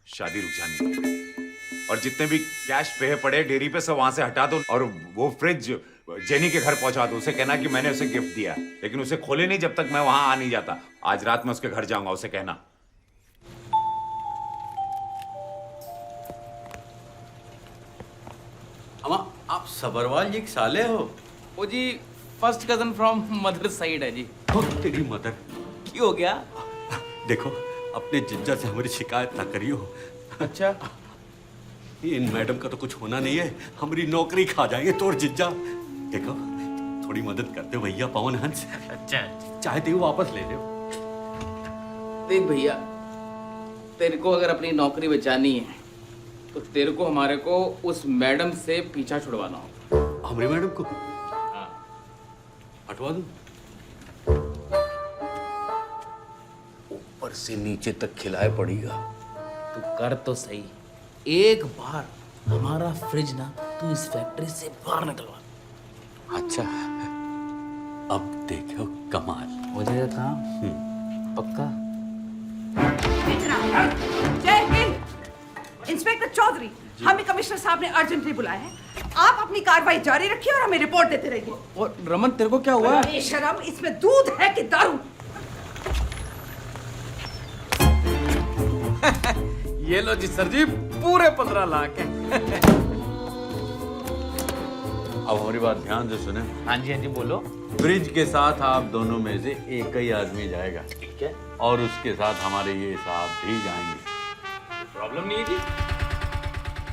S11: शादी रुक जानी।
S10: और जितने भी कैश पे पड़े डेयरी पे सब वहां से हटा दो और वो फ्रिज जेनी के घर पहुंचा दो। उसे कहना कि मैंने उसे गिफ्ट दिया, लेकिन उसे खोले नहीं जब तक मैं वहां आ नहीं जाता। आज रात में उसके घर जाऊंगा, उसे कहना।
S9: अम्मा, आप सबरवाल जी के साले हो?
S18: वो जी first cousin from mother side है जी।
S9: ओ, तेरी मदर।
S18: की हो गया?
S9: देखो, अपने जिज्जा से हमारी शिकायत ना करियो।
S18: अच्छा,
S9: इन मैडम का तो कुछ होना नहीं है, हमारी नौकरी खा जाएंगे तोर जिज्जा। देखो, थोड़ी मदद करते भैया पवन हंस।
S18: अच्छा,
S9: चाहते हो वापस ले लो।
S18: देख भैया, तेरे को अगर अपनी नौकरी बचानी है तो तेरे को हमारे को उस मैडम से पीछा छुड़वाना होगा।
S9: हमारी मैडम को?
S18: हाँ।
S9: हटवा दूं?
S10: ऊपर से नीचे तक खिलाए पड़ेगा।
S18: तू कर तो सही, एक बार हमारा फ्रिज ना तू इस फैक्ट्री से बाहर निकलवा।
S9: अच्छा, अब देखो कमाल
S18: हो जाएगा काम। पक्का?
S7: जय हिंद। इंस्पेक्टर चौधरी, हमें कमिश्नर साहब ने अर्जेंटली बुलाया है। आप अपनी कार्रवाई जारी रखिए और हमें रिपोर्ट देते रहिए।
S18: और रमन, तेरे को क्या हुआ?
S7: बेशरम, इसमें दूध है कि दारू?
S18: ये लो जी सर जी, पूरे 15 लाख हैं।
S10: अब हमारी बात ध्यान से सुने।
S18: हाँ जी, हाँ जी, बोलो।
S10: फ्रिज के साथ आप दोनों में से एक ही आदमी जाएगा,
S18: ठीक है?
S10: और उसके साथ हमारे ये साहब भी जाएंगे।
S18: प्रॉब्लम नहीं है जी।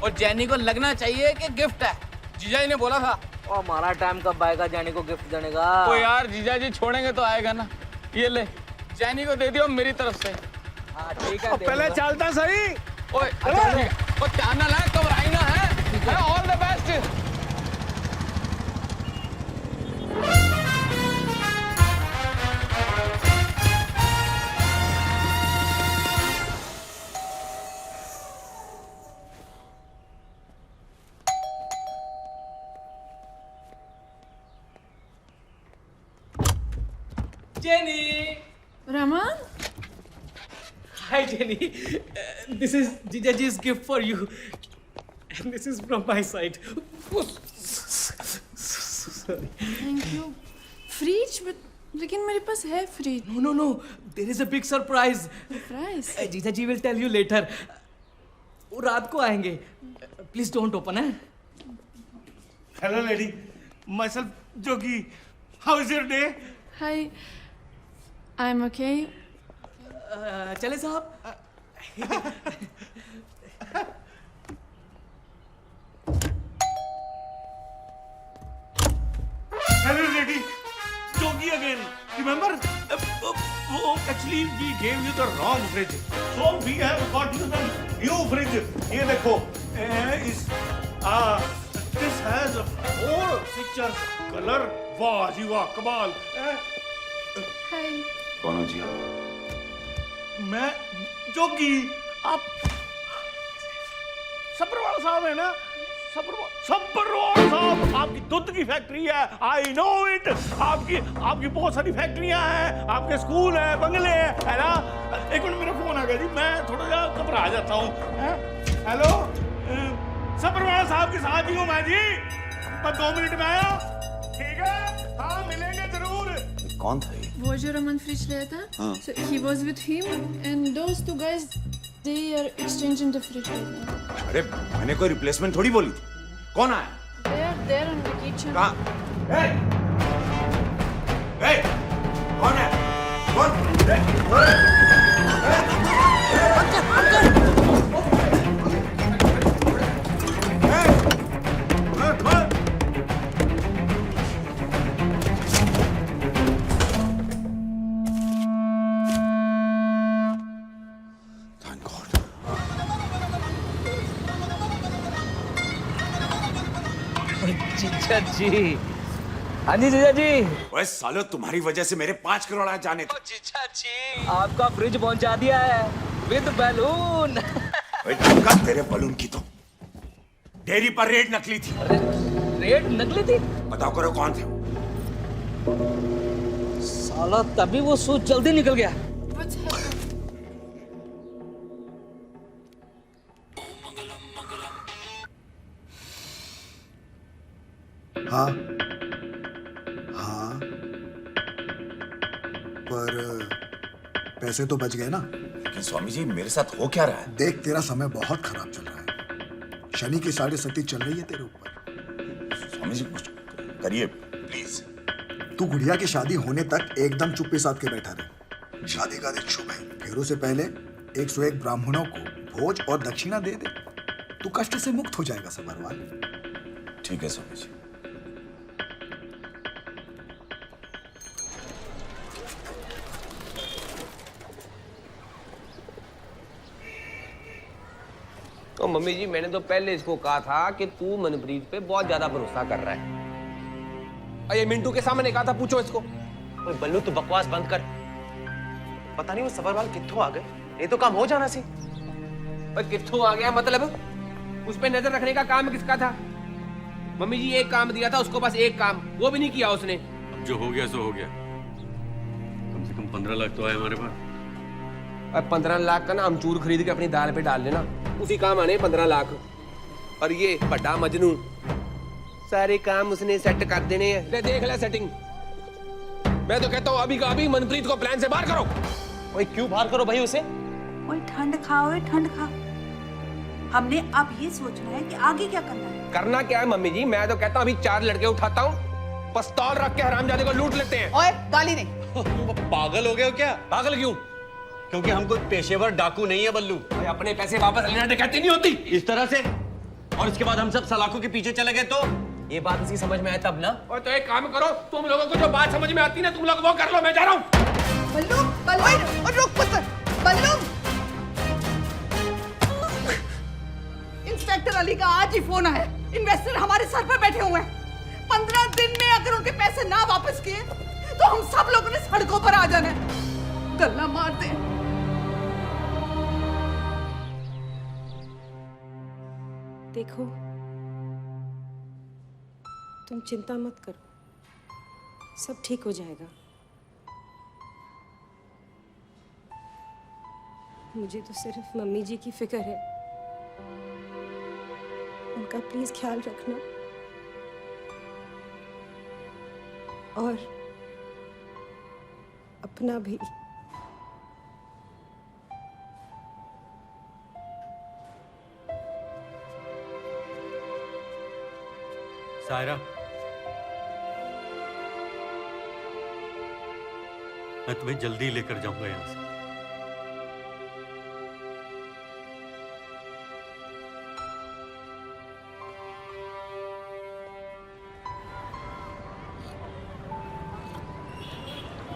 S18: और जैनी को लगना चाहिए कि गिफ्ट है, जीजा जी ने बोला था।
S19: और हमारा टाइम कब आएगा जैनी को गिफ्ट देने का?
S18: ओ यार, जीजा जी छोड़ेंगे तो आएगा ना। ये ले, जैनी को दे दियो मेरी तरफ से।
S19: हाँ ठीक है,
S18: पहले चलता सही। ओए, अच्छा ठीक है। और ध्यान ना लाए, घबराई ना है। All the best. Jenny!
S7: Raman?
S18: Hi, Jenny. This is Jijaji's gift for you. And this is from my side. Sorry.
S7: Thank you. Fridge? But लेकिन मेरे पास है fridge.
S18: No. There is a big surprise.
S7: Surprise?
S18: Jijaji will tell you later. वो रात को आएंगे. Please don't open, eh?
S17: Hello, lady. Myself, Jogi. How is your day?
S7: Hi. I'm okay.
S18: चले साहब?
S17: Hello, lady. Jogi again. Remember? Actually, we gave you the wrong fridge. So we have got you the new fridge. ये देखो. This has 4 pictures. Color. वाह जी वाह, कमाल.
S7: Hi.
S10: कौन हो जी?
S17: मैं जोगी। आप सब्बरवाल साहब है ना? सब्बरवाल साहब, आपकी दूध की फैक्ट्री है। I know it. आपकी बहुत सारी फैक्ट्रियां हैं, आपके स्कूल हैं, बंगले हैं, है ना? एक मिनट, मेरा फोन आ गया जी, मैं थोड़ा सा घबरा जाता हूँ। हेलो, सब्बरवाल साहब के साथ ही हूँ मैं जी। बस 2 मिनट में आया। ठीक है, हाँ मिलेंगे जरूर।
S10: कौन था ये?
S7: वो जो रमन फ्रिज लाया था,
S10: हाँ।
S7: so he was with him and those 2 guys, they are exchanging the fridge right now.
S10: अरे मैंने कोई रिप्लेसमेंट थोड़ी बोली थी। कौन आया?
S7: They are there in the kitchen.
S10: कहाँ? Hey! कौन है? कौन?
S18: जीजा जी। हाँ जी जीजा जी।
S10: ओए सालो, तुम्हारी वजह से मेरे 5 करोड़ आ जाने थे।
S18: जीजा जी, आपका फ्रिज पहुंचा दिया है विद बैलून।
S10: तेरे बलून की तो डेयरी पर रेड नकली थी।
S18: रेड नकली थी?
S10: बताओ करो कौन थे?
S18: साला, तभी वो सूट जल्दी निकल गया।
S20: हाँ हाँ, पर पैसे तो बच गए ना।
S11: लेकिन स्वामी जी मेरे साथ हो क्या रहा है?
S20: देख, तेरा समय बहुत खराब चल रहा है। शनि की 7.5 चल रही है तेरे ऊपर।
S11: स्वामी जी कुछ करिए प्लीज।
S20: तू गुड़िया की शादी होने तक एकदम चुप्पी साध के बैठा रहे। शादी का दिन शुभ है, फेरों से पहले 101 ब्राह्मणों को भोज और दक्षिणा दे दे। तू कष्ट से मुक्त हो जाएगा सबरवाल।
S11: ठीक है स्वामी जी।
S4: तो मम्मी जी मैंने तो पहले इसको कहा था कि तू मनप्रीत पे बहुत ज्यादा भरोसा कर रहा है। अरे मिंटू के सामने कहा था, पूछो इसको।
S3: ओए बल्लू तू बकवास बंद कर। पता नहीं वो सबरवाल कित्थों आ गए, ये तो काम हो जाना सी।
S4: पर कित्थों आ गया मतलब? उस पे नजर रखने का काम किसका था? मम्मी जी एक काम दिया था उसको, बस एक काम, वो भी नहीं किया उसने।
S9: अब जो हो गया सो हो गया। कम से कम 15 लाख तो आए हमारे पास।
S4: अब 15 लाख का ना अमचूर खरीद के अपनी दाल पे डाल लेना, उसी काम आने 15 लाख। और ये बड़ा मजनू, सारे काम उसने सेट कर देने हैं। ले देख ले सेटिंग। मैं तो कहता हूँ अभी का अभी मनप्रीत को प्लान से बाहर करो।
S3: ओए क्यों बाहर करो भाई उसे?
S8: ओए ठंड खा, ओए ठंड खा। हमने अब ये सोचना है कि आगे क्या करना है।
S4: करना क्या है मम्मी जी? मैं तो कहता हूँ अभी 4 लड़के उठाता हूँ, पिस्तौल रख के हरामजादे को लूट लेते हैं।
S7: ओए गाली नहीं।
S17: पागल हो गए हो क्या?
S4: पागल क्यों?
S17: क्योंकि हम कोई पेशेवर डाकू नहीं है बल्लू।
S4: अपने पैसे वापस लेना डकैती नहीं होती
S17: इस तरह से। और इसके बाद हम सब सलाखों के पीछे चले गए तो
S3: ये बात इसी समझ में आया तब ना।
S4: और तो एक काम करो, तुम लोगों को जो बात समझ में आती है ना तुम लोग वो कर लो, मैं जा रहा हूँ।
S7: बल्लू, बल्लू, और रुक पुत्र, बल्लू। इंस्पेक्टर अली का आज ही फोन आया। इन्वेस्टर हमारे सर पर बैठे हुए हैं। 15 दिन में अगर उनके पैसे ना वापस किए तो हम सब लोगों ने सड़कों पर आ जाना है। गल्ला मार दे।
S21: देखो, तुम चिंता मत करो, सब ठीक हो जाएगा। मुझे तो सिर्फ मम्मी जी की फिक्र है, उनका प्लीज ख्याल रखना। और अपना भी।
S9: सायरा, मैं तुम्हें जल्दी लेकर जाऊंगा यहां से।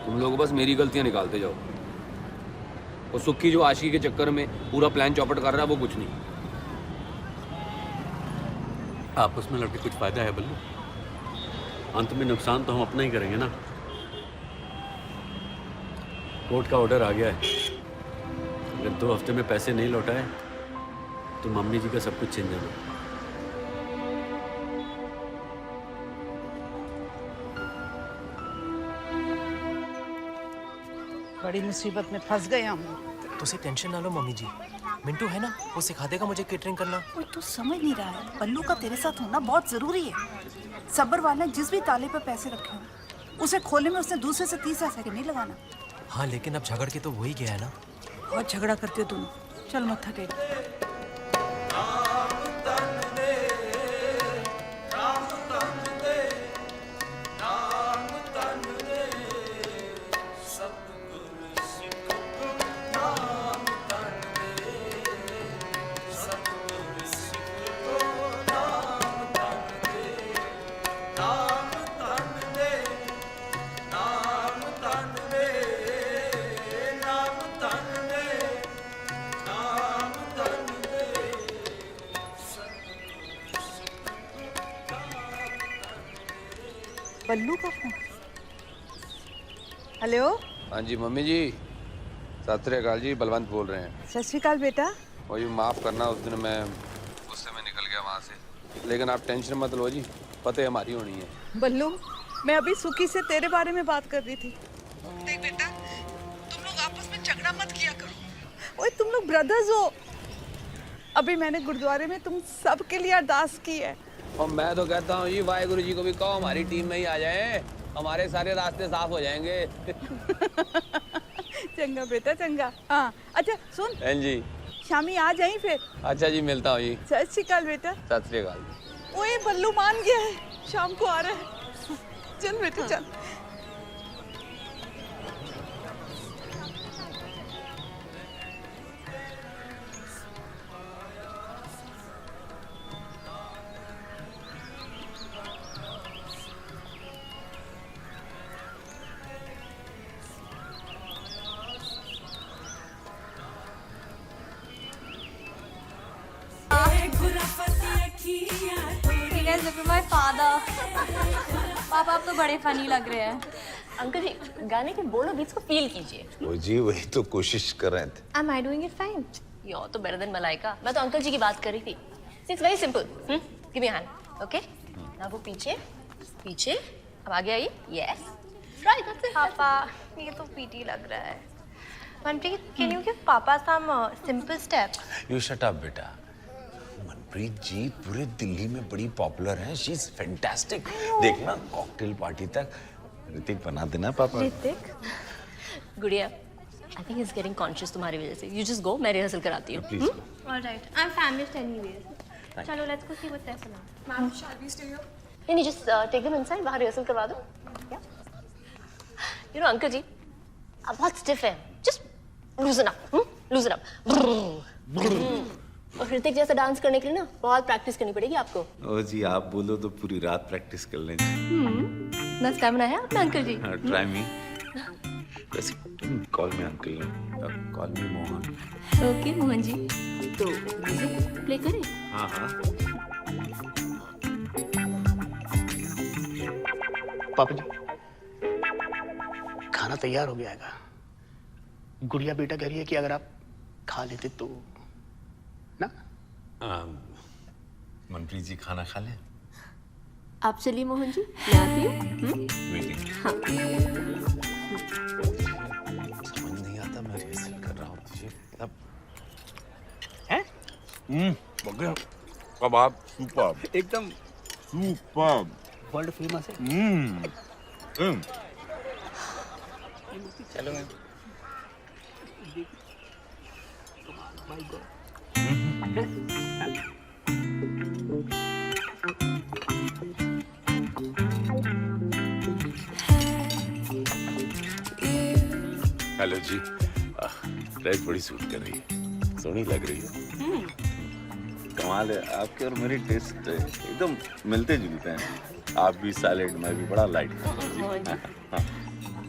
S4: तुम लोग बस मेरी गलतियां निकालते जाओ। और सुक्की जो आशिकी के चक्कर में पूरा प्लान चौपट कर रहा है वो कुछ नहीं।
S9: आपस में लड़के कुछ फायदा है बल्लू? अंत में नुकसान तो हम अपना ही करेंगे ना। कोर्ट का ऑर्डर आ गया है, अगर 2 हफ्ते में पैसे नहीं लौटाए तो मम्मी जी का सब कुछ छीन जाना।
S7: बड़ी मुसीबत में फंस गए हम।
S3: तो उसे टेंशन ना लो मम्मी जी, मिंटू है ना, वो सिखा देगा मुझे केटरिंग करना।
S8: ओए तू समझ नहीं रहा है, बल्लू का तेरे साथ होना बहुत जरूरी है। सब्बरवाल ने जिस भी ताले पर पैसे रखे हो उसे खोलने में उसने दूसरे से तीसरा सेकंड नहीं लगाना।
S3: हाँ लेकिन अब झगड़ के तो वही गया है ना।
S8: और झगड़ा करते हो तुम, चल मत थके। बल्लू का फोन। हेलो।
S4: हाँ जी मम्मी जी, सत श्री अकाल जी, बलवंत बोल रहे हैं।
S7: सत श्री अकाल बेटा।
S4: वही माफ करना, उस दिन मैं गुस्से में निकल गया वहाँ से, लेकिन आप टेंशन मत लो जी, फतेह हमारी होनी है।
S7: बल्लू, मैं अभी सुकी से तेरे बारे में बात कर रही थी। देख बेटा, तुम लोग आपस में झगड़ा मत किया करो। ओए तुम लोग ब्रदर्स हो। अभी मैंने गुरुद्वारे में तुम सब के लिए अरदास की है।
S4: और मैं तो कहता हूँ जी वाहिगुरु जी को भी कहो हमारी टीम में ही आ जाए, हमारे सारे रास्ते साफ हो जाएंगे।
S7: चंगा बेटा चंगा। हाँ अच्छा सुन
S4: बहन जी,
S7: शामी आ जाई फिर।
S4: अच्छा जी, मिलता हूँ जी।
S7: सत श्री अकाल बेटा।
S4: सत श्री अकाल।
S7: ओए बल्लू मान गया है, शाम को आ रहा है। चल बेटा चल।
S6: My father. पापा आप तो बड़े फनी लग रहे हैं।
S2: अंकल जी गाने के बोलो बीट्स को फील कीजिए।
S11: वो जी वही तो कोशिश कर रहे थे।
S2: Am I doing it fine? You're तो better than मलाइका। मैं तो अंकल जी की बात कर रही थी। It's very simple. Give me a hand. Okay? now वो पीछे, पीछे। अब आगे आइए। Yes. Right. That's it.
S6: पापा ये तो पीटी लग रहा है। मनप्रीत, can you give पापा some simple steps?
S11: You shut up बेटा। मनप्रीत जी पूरे दिल्ली में बड़ी पॉपुलर हैं। She is fantastic. देखना कॉकटेल पार्टी तक ऋतिक बना देना पापा।
S2: ऋतिक? गुड़िया, I think he's getting conscious तुम्हारी वजह से। You just go, मैं रिहर्सल कराती हूँ।
S11: Please go.
S6: All right. I'm famished anyways. चलो let's go see what's there for now.
S2: Ma'am, shall we stay here? नहीं, just take them inside. बाहर rehearsal करवा दो। Yeah. You know, अंकल जी, आप बहुत stiff हैं। Just loosen up. Loosen up. और ऋतिक जैसा डांस करने के लिए ना बहुत प्रैक्टिस करनी पड़ेगी आपको।
S11: ओ जी आप बोलो तो पूरी रात प्रैक्टिस कर लेंगे।
S2: बस स्टैमिना है आपका अंकल जी।
S11: Try me. वैसे call me uncle, call me Mohan.
S2: Okay Mohan ji, तो म्यूजिक प्ले करें?
S11: हाँ हाँ।
S12: पापा जी खाना तैयार हो गया है। गुड़िया बेटा कह रही है कि अगर आप खा लेते तो ना।
S11: मनप्रीत जी खाना खा लें?
S2: आप चलिए मोहन जी, मैं आती हूँ।
S11: वेटिंग।
S2: हाँ।
S11: समझ नहीं आता, मैं रिहर्सल कर रहा हूँ तुझे अब।
S12: हैं?
S11: बगैर कबाब सुपर,
S12: एकदम
S11: सुपर,
S12: वर्ल्ड फेमस है। चलो मैम। My god.
S11: हेलो जी, ड्रेस बड़ी सूट कर रही है, सोहनी लग रही है। कमाल है, आपके और मेरी टेस्ट एकदम मिलते जुलते हैं। आप भी सैलेड, मैं भी बड़ा लाइट।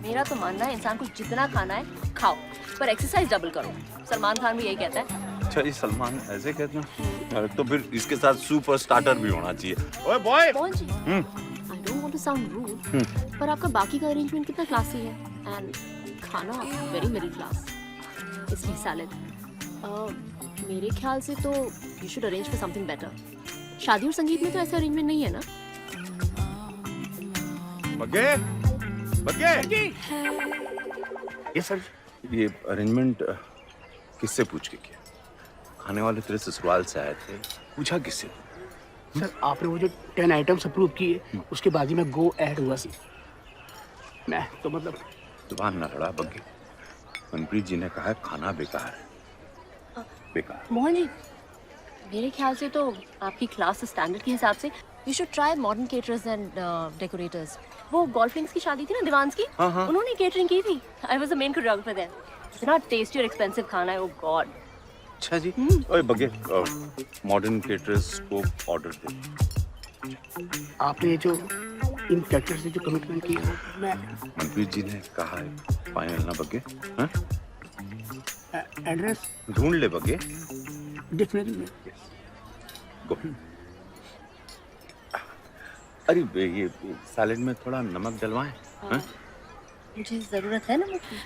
S2: मेरा तो मानना है इंसान को जितना खाना है खाओ, पर एक्सरसाइज डबल करो। सलमान खान भी यही कहता है।
S11: अच्छा जी, सलमान ऐसे कहते हैं? तो फिर इसके साथ सुपर स्टार्टर भी होना चाहिए। ओए boy.
S2: Mohan ji, I don't want to sound rude, पर आपका बाकी का अरेंजमेंट कितना क्लासी है एंड खाना वेरी मिडिल क्लास, इसलिए सैलेड। मेरे ख्याल से तो you should arrange for something better. शादी और संगीत में तो ऐसा अरेंजमेंट नहीं है ना?
S11: बग्गे, बग्गे।
S12: ये सर,
S11: ये अरेंजमेंट किससे पूछ के किया? खाने वाले तेरे ससुराल से आए थे, पूछा किससे?
S12: सर आपने वो जो 10 आइटम्स अप्रूव किए उसके बाद ही मैं गो ऐड हुआ सी। मैं तो मतलब
S11: जुबान न लड़ा बग्गे। मनप्रीत जी ने कहा है खाना बेकार है, बेकार।
S2: मोहन जी, मेरे ख्याल से तो आपकी क्लास स्टैंडर्ड के हिसाब से you should try modern caterers and decorators. वो गोल्फ लिंक्स की शादी थी ना दीवान्स की, उन्होंने केटरिंग की थी। I was the main choreographer there. इतना टेस्टी और एक्सपेंसिव खाना है, ओ गॉड।
S11: अच्छा जी। ओए बग्गे, मॉडर्न केटरर्स को ऑर्डर दे।
S12: आपने जो इन कैरेक्टर से जो कमिटमेंट की है, मैं
S11: मनप्रीत जी ने कहा है फाइनल ना बग्गे। हाँ?
S12: एड्रेस
S11: ढूंढ ले बग्गे।
S12: डेफिनेटली।
S11: गो। अरे ये सैलेड में थोड़ा नमक डलवाएं। हाँ?
S2: मुझे जरूरत है नमक की।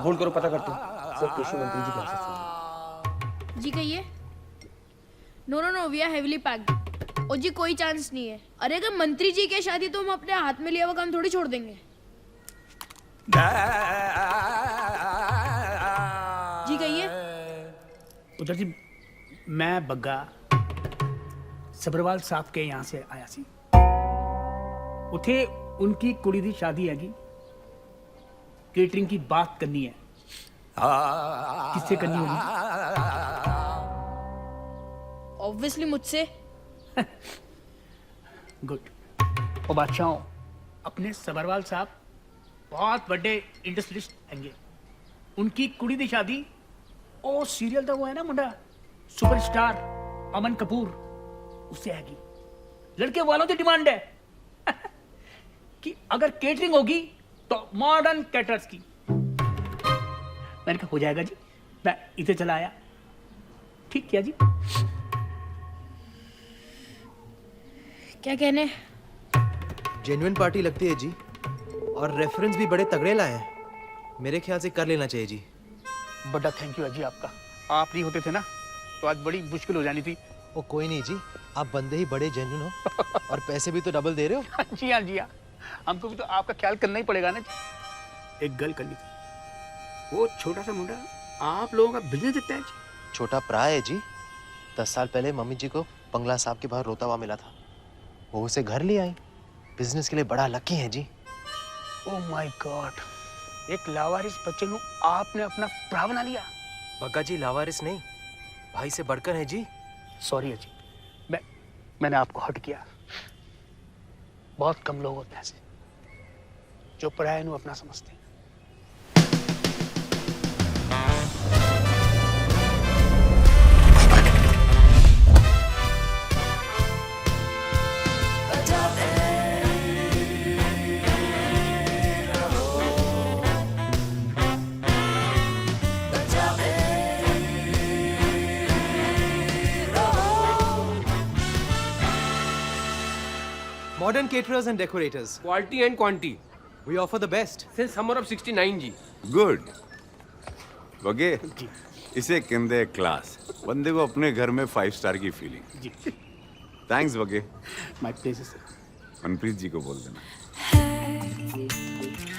S12: होल्ड करो, पता करते हैं। सर कृषि मंत्री जी कैसे हैं?
S14: जी कहिए। No no no, we are heavily packed. और जी कोई चांस नहीं है। अरे अगर मंत्री जी की शादी तो हम अपने हाथ में लिया हुआ काम थोड़ी छोड़ देंगे। जी कहिए।
S12: उधर जी मैं बग्गा सबरवाल साहब के यहाँ से आया सी उथे उनकी कुड़ी दी शादी हैगी केटरिंग की बात करनी है किससे करनी होगी
S14: ऑब्वियसली मुझसे
S12: गुड ओ बादशाहों अपने सबरवाल साहब बहुत बड़े इंडस्ट्रियलिस्ट हैंगे उनकी कुड़ी दी शादी ओ सीरियल था वो है ना मुंडा सुपरस्टार अमन कपूर उससे आएगी लड़के वालों की डिमांड है कि अगर केटरिंग होगी तो मॉडर्न कैटरर्स की मैंने कहा हो जाएगा जी मैं इधर चला आया ठीक किया जी
S14: क्या कहने
S3: जेन्युइन पार्टी लगती है जी और रेफरेंस भी बड़े तगड़े लाए हैं मेरे ख्याल से कर लेना चाहिए जी
S12: बड़ा थैंक यू अजी आपका आप नहीं होते थे ना तो आज बड़ी मुश्किल हो जानी थी
S3: वो कोई नहीं जी आप बंदे ही बड़े जेन्युइन हो और पैसे भी तो डबल दे रहे हो
S12: जी हाँ जी हाँ हमको भी तो आपका ख्याल करना ही पड़ेगा ना जी एक गल करनी थी वो छोटा सा मुंडा आप लोगों का बिजनेस देता है जी
S3: छोटा प्राय है जी 10 साल पहले मम्मी जी को बंगला साहब के बाहर रोता हुआ मिला था वो उसे घर ले आई बिजनेस के लिए बड़ा लकी है जी
S12: ओह माय गॉड एक लावारिस बच्चे को आपने अपना भरा बना लिया
S3: बग्गा जी लावारिस नहीं भाई से बढ़कर है जी
S12: सॉरी अजी मैंने आपको हट किया बहुत कम लोग होते हैं ऐसे जो पराये ਨੂੰ अपना समझते हैं
S3: Modern caterers and decorators.
S5: Quality and quantity.
S3: We offer the best.
S5: Since summer of 69 जी.
S10: गुड वगे इसे कहते क्लास बंदे को अपने घर में 5 स्टार की फीलिंग
S12: जी
S10: थैंक्स वगे
S12: माय प्लेजेस
S10: मनप्रीत जी को बोल देना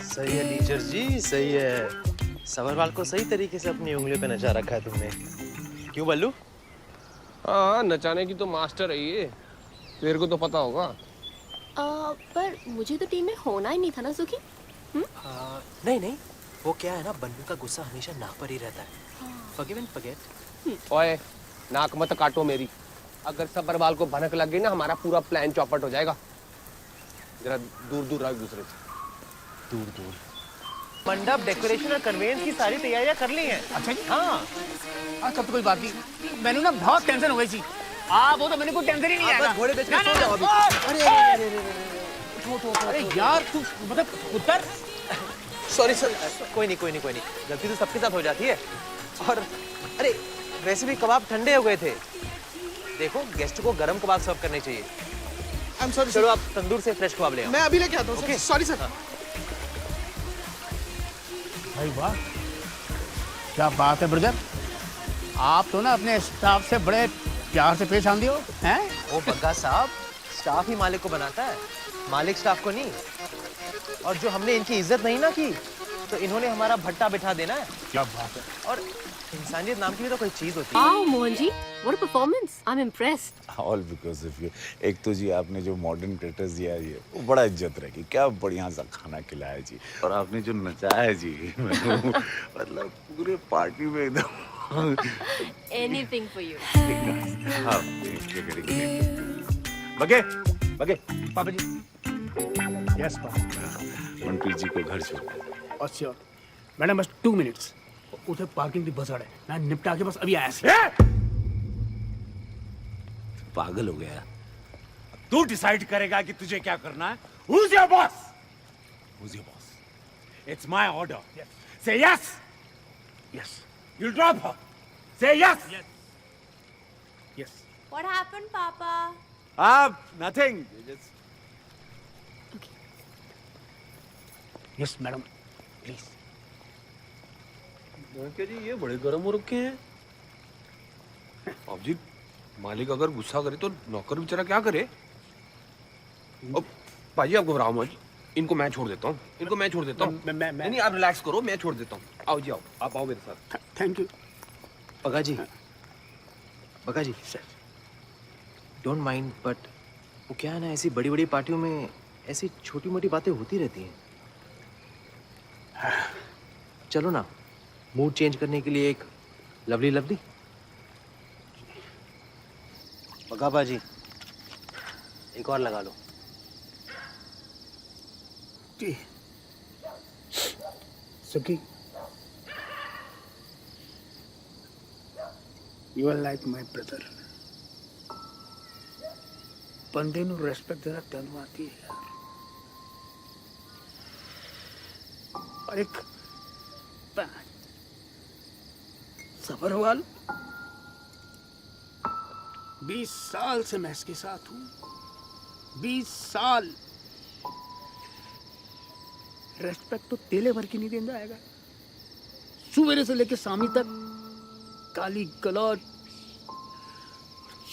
S3: सही है टीचर जी सही है सबरवाल को सही तरीके से अपनी उंगलियों पे नचा रखा है तुमने क्यों बल्लू
S5: हाँ नचाने की तो मास्टर है ये तेरे को तो पता होगा
S2: पर मुझे तो टीम में होना ही नहीं था ना सुखी
S3: नहीं नहीं वो क्या है ना बल्लू का गुस्सा हमेशा नाक पर ही रहता है forgive and forget
S5: ओए नाक मत काटो मेरी अगर सबरवाल को भनक लग गई ना हमारा पूरा प्लान चौपट हो जाएगा जरा दूर दूर रहो एक दूसरे से
S3: दूर दूर मंडप डेकोरेशन और कन्वेंस की सारी तैयारियां कर ली हैं
S12: अच्छा जी
S3: हाँ
S12: आज तब तो कोई बात नहीं मैंने ना बहुत टेंशन हो गई थी आप वो तो मैंने कोई टेंशन ही नहीं आया
S3: घोड़े बेच के सो जाओ अभी
S12: अरे यार तू मतलब उतर
S3: सॉरी सर कोई नहीं गलती तो सबके साथ हो जाती है और अरे वैसे भी कबाब ठंडे हो गए थे देखो गेस्ट को गरम कबाब सर्व करने चाहिए
S15: आई एम सॉरी
S3: चलो आप तंदूर से फ्रेश कबाब ले आओ
S15: मैं अभी लेके आता हूँ सॉरी सर
S12: भाई वाह क्या बात है ब्रदर आप तो ना अपने स्टाफ से बड़े प्यार से पेश आंदे हो हैं
S3: ओ बग्गा साहब स्टाफ ही मालिक को बनाता है मालिक स्टाफ को नहीं और जो हमने इनकी इज्जत नहीं ना की तो इन्होंने हमारा भट्टा बिठा देना है
S12: क्या बात है
S3: और इंसानियत नाम की भी तो कोई चीज होती है
S2: wow Mohan ji what a performance I am impressed
S11: all because of you एक तो जी आपने जो मॉडर्न क्रिएटर्स दिया है वो बड़ा इज्जत रहेगी क्या बढ़िया सा खाना खिलाया जी और आपने जो नचाया जी मतलब पूरे पार्टी में एकदम
S2: एनीथिंग फॉर यू
S11: हाँ बगे बगे
S12: पापा जी यस पापा
S11: मनप्रीत जी को घर छोड़
S12: और श्योर मैडम बस 2 मिनट्स उधर पार्किंग की बजड़ है मैं निपटा के बस अभी आया सी
S10: पागल हो गया
S17: तू डिसाइड करेगा कि तुझे क्या करना है Who's your boss? Who's your boss? It's my order.
S12: Yes.
S17: Say yes.
S12: Yes.
S17: You'll drop her. Say yes.
S12: Yes. Yes.
S6: What happened, Papa?
S17: Nothing.
S12: Yes madam please
S5: क्या जी ये बड़े गर्म हो रखे हैं अब जी मालिक अगर गुस्सा करे तो नौकर बेचारा क्या करे अब भाई आप घबराओ मत इनको मैं छोड़ देता हूँ नहीं आप रिलैक्स करो मैं छोड़ देता हूँ आओ जी आओ आप आओ मेरे साथ
S12: थैंक यू
S3: पगा जी बका जी सर, डोंट माइंड, बट वो क्या है ना, ऐसी बड़ी बड़ी पार्टियों में ऐसी छोटी मोटी बातें होती रहती हैं। चलो ना, मूड चेंज करने के लिए एक लवली लवली। बका बाजी, एक और लगा लो।
S12: जी Sukhi, you are like my brother. बंदे ਨੂੰ रेस्पेक्ट देना तैनू आती है यार। और एक सफरवाल, 20 साल से मैं इसके साथ हूं, 20 साल। रेस्पेक्ट तो तेले भर की नहीं देना आएगा। सुबह से लेके शामी तक काली गलौज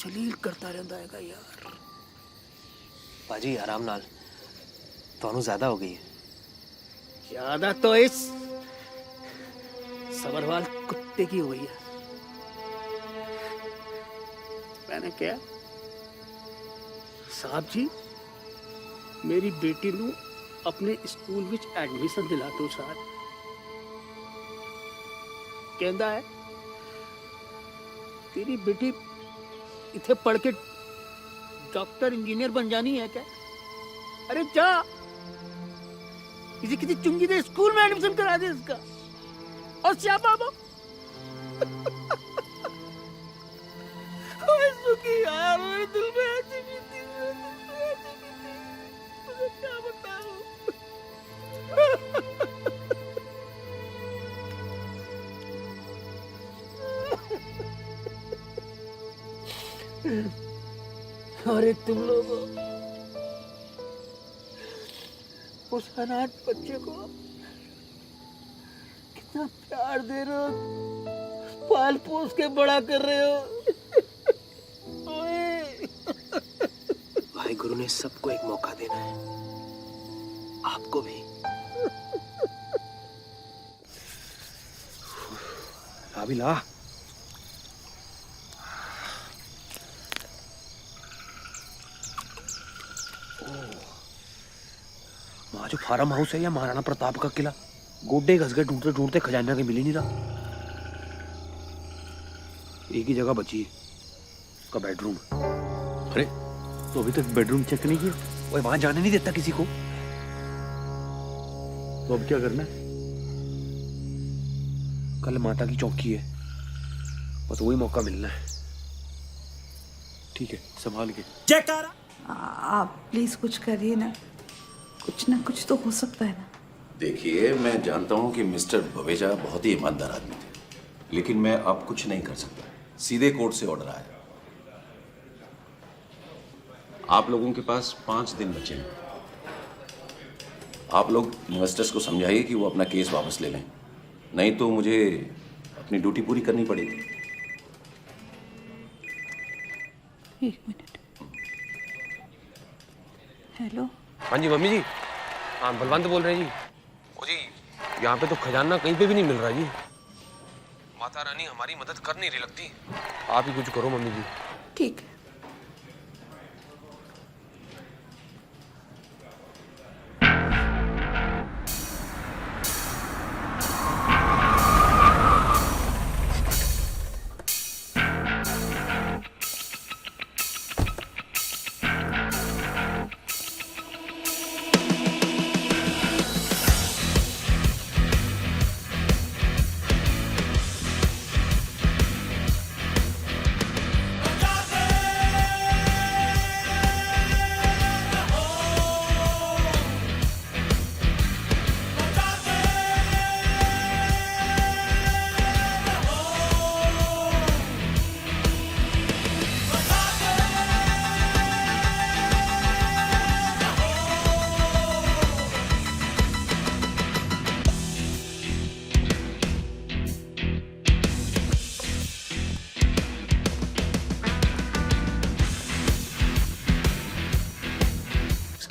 S12: जलील करता रहता है यार।
S3: बाजी आराम नाल, ਤੁਹਾਨੂੰ ज्यादा हो गई है।
S12: ज्यादा तो इस सबरवाल कुत्ते की हो गई है। मैंने क्या साहब जी, मेरी बेटी नू अपने स्कूल विच एडमिशन दिला दो साहब। कहता है तेरी बेटी इथे पढ़ के डॉक्टर इंजीनियर बन जानी है क्या? अरे जा किसी किसी चुंगी दे स्कूल में एडमिशन करा दे इसका। और श्याम बाबू सुखी यार, मेरे दिल में ऐसी बीती, तुझे क्या बताऊं। अरे तुम लोग उस अनाथ बच्चे को कितना प्यार दे रहे हो, पाल पोस के बड़ा कर रहे हो।
S3: भाई गुरु ने सबको एक मौका देना है, आपको भी।
S5: अभी ला। वहाँ जो फार्म हाउस है या महाराणा प्रताप का किला, गोड्डे घस गए ढूंढते ढूंढते, खजाना के मिल ही नहीं रहा। एक ही जगह बची है, उसका बेडरूम। अरे तो अभी तक बेडरूम चेक नहीं किया? वो वहां जाने नहीं देता किसी को। तो अब क्या करना है? कल माता की चौकी है, बस वही मौका मिलना है। ठीक है, संभाल के।
S16: जयकारा। आप प्लीज कुछ करिए ना, कुछ ना कुछ तो हो सकता है ना।
S10: देखिए, मैं जानता हूं कि मिस्टर भवेजा बहुत ही ईमानदार आदमी थे, लेकिन मैं अब कुछ नहीं कर सकता। सीधे कोर्ट से ऑर्डर आया। आप लोगों के पास 5 दिन बचे हैं। आप लोग इन्वेस्टर्स को समझाइए कि वो अपना केस वापस ले लें, नहीं तो मुझे अपनी ड्यूटी पूरी करनी पड़ेगी।
S16: एक मिनट। हेलो।
S5: हाँ जी मम्मी जी, हाँ बलवंत बोल रहे हैं जी। ओ जी, यहाँ पे तो खजाना कहीं पे भी नहीं मिल रहा जी। माता रानी हमारी मदद कर नहीं रही लगती। आप ही कुछ करो मम्मी जी।
S16: ठीक है।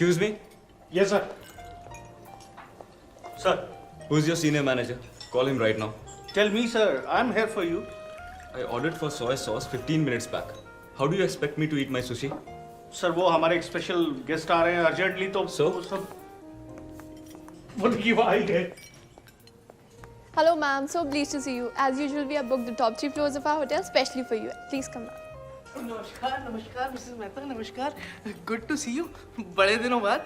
S9: Excuse me?
S17: Yes, sir. Sir.
S9: Who's your senior manager? Call him right now.
S17: Tell me, sir. I'm here for you.
S13: I ordered for soy sauce 15 minutes back. How do you expect me to eat my sushi?
S17: Sir वो हमारे एक special guest आ रहे हैं urgently तो वो सब उनकी Y है।
S1: Hello, ma'am. So pleased to see you. As usual, we have booked the top 3 floors of our hotel specially for you. Please come now.
S22: नमस्कार नमस्कार मिसेस मेहता नमस्कार। Good to see you. बड़े दिनों बाद।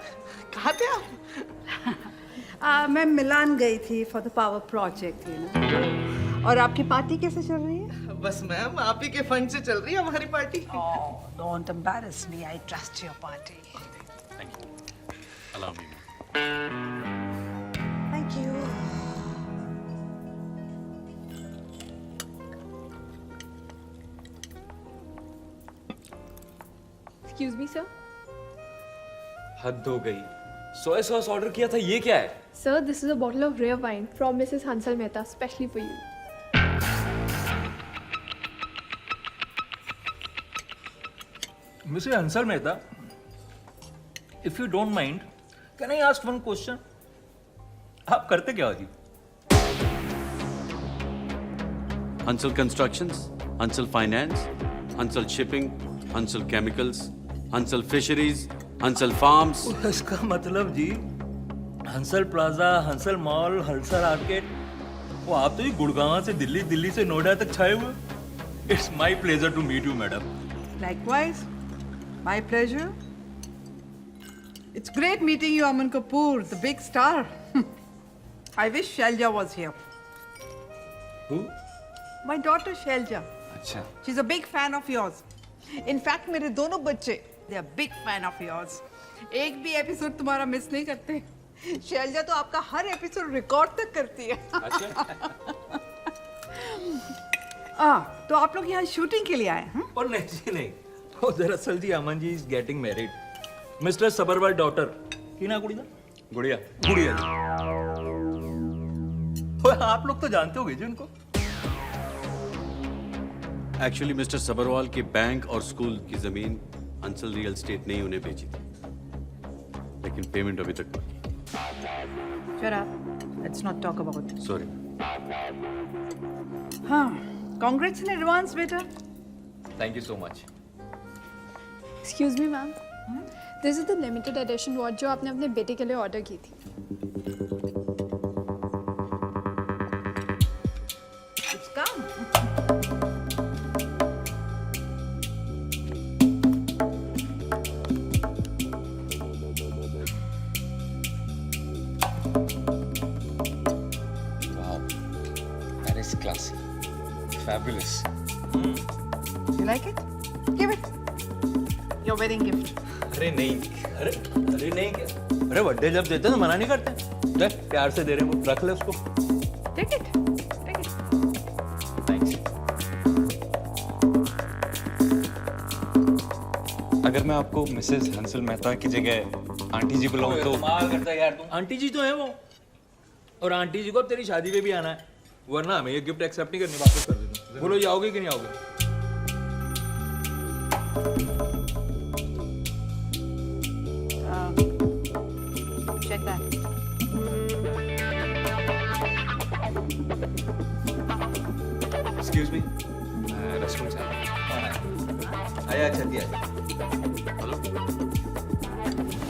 S22: कहाँ थे आप?
S16: मैं मिलान गई थी फॉर द पावर प्रोजेक्ट और आपकी पार्टी कैसे चल रही है?
S22: बस मैम आप ही के फंड से चल रही है हमारी party.
S16: Don't embarrass me, I trust your party.
S10: Allow me.
S16: Thank you.
S1: Excuse me, sir.
S13: हद हो गई। सोया सॉस ऑर्डर किया था, ये क्या है?
S1: Sir, this is a bottle of rare wine from Mrs. Hansal Mehta, specially for you.
S23: Mr. Hansal Mehta, if you don't mind, can I ask one question? आप करते क्या हो जी?
S10: Hansal Constructions, Hansal Finance, Hansal Shipping, Hansal Chemicals, Hansal Fisheries, Hansal Farms.
S23: इसका मतलब जी Hansal plaza, Hansal mall, Hansal arcade, वो आप तो ये गुड़गांव से दिल्ली, दिल्ली से नोएडा तक छाए हुए। It's my pleasure to meet you madam.
S16: Likewise, my pleasure. It's great meeting you, Aman Kapoor, the big star. I wish Shailja was here.
S13: Who?
S16: My daughter Shailja.
S13: अच्छा।
S16: She's a big fan of yours. In fact, मेरे दोनों बच्चे, they are big fan of yours. एक भी episode तुम्हारा miss नहीं करते। शैलजा तो आपका हर एपिसोड रिकॉर्ड तक करती है। तो आप लोग यहाँ शूटिंग के लिए आए हैं?
S23: और नहीं जी नहीं, वो दरअसल जी Aman ji is getting married. Mister Sabarwal daughter की ना गुड़िया?
S13: गुड़िया।
S23: गुड़िया जी। आप लोग तो जानते होगे जी उनको।
S10: एक्चुअली मिस्टर सबरवाल के बैंक और स्कूल की जमीन हंसल रियल एस्टेट नहीं उन्हें बेची थी, लेकिन पेमेंट अभी तक बाकी।
S16: Shut up. Let's not talk about it.
S10: Sorry.
S16: हाँ, congrats in advance, बेटा।
S23: Thank you so much.
S1: Excuse me, ma'am. This is the limited edition watch जो आपने अपने बेटे के लिए ऑर्डर की थी।
S16: It's come.
S13: Wow, that is classy, fabulous.
S16: You like it? Give it. Your wedding gift.
S23: अरे नहीं, अरे नहीं क्या? अरे बर्थडे जब देते हैं तो मना नहीं करते। ले प्यार से दे रहे हैं, वो रख ले उसको।
S16: Take it. Take it.
S13: अगर मैं आपको मिसेस हंसल मेहता की जगह आंटी जी बुलाऊं तो?
S23: कमाल करता है यार तू। आंटी जी तो है वो, और आंटी जी को अब तेरी शादी पे भी आना है, वरना हमें ये गिफ्ट एक्सेप्ट नहीं करनी, वापस कर देना। बोलो जाओगे कि नहीं आओगे?
S16: Check that.
S13: Excuse me, restaurant से
S23: आया छतिया।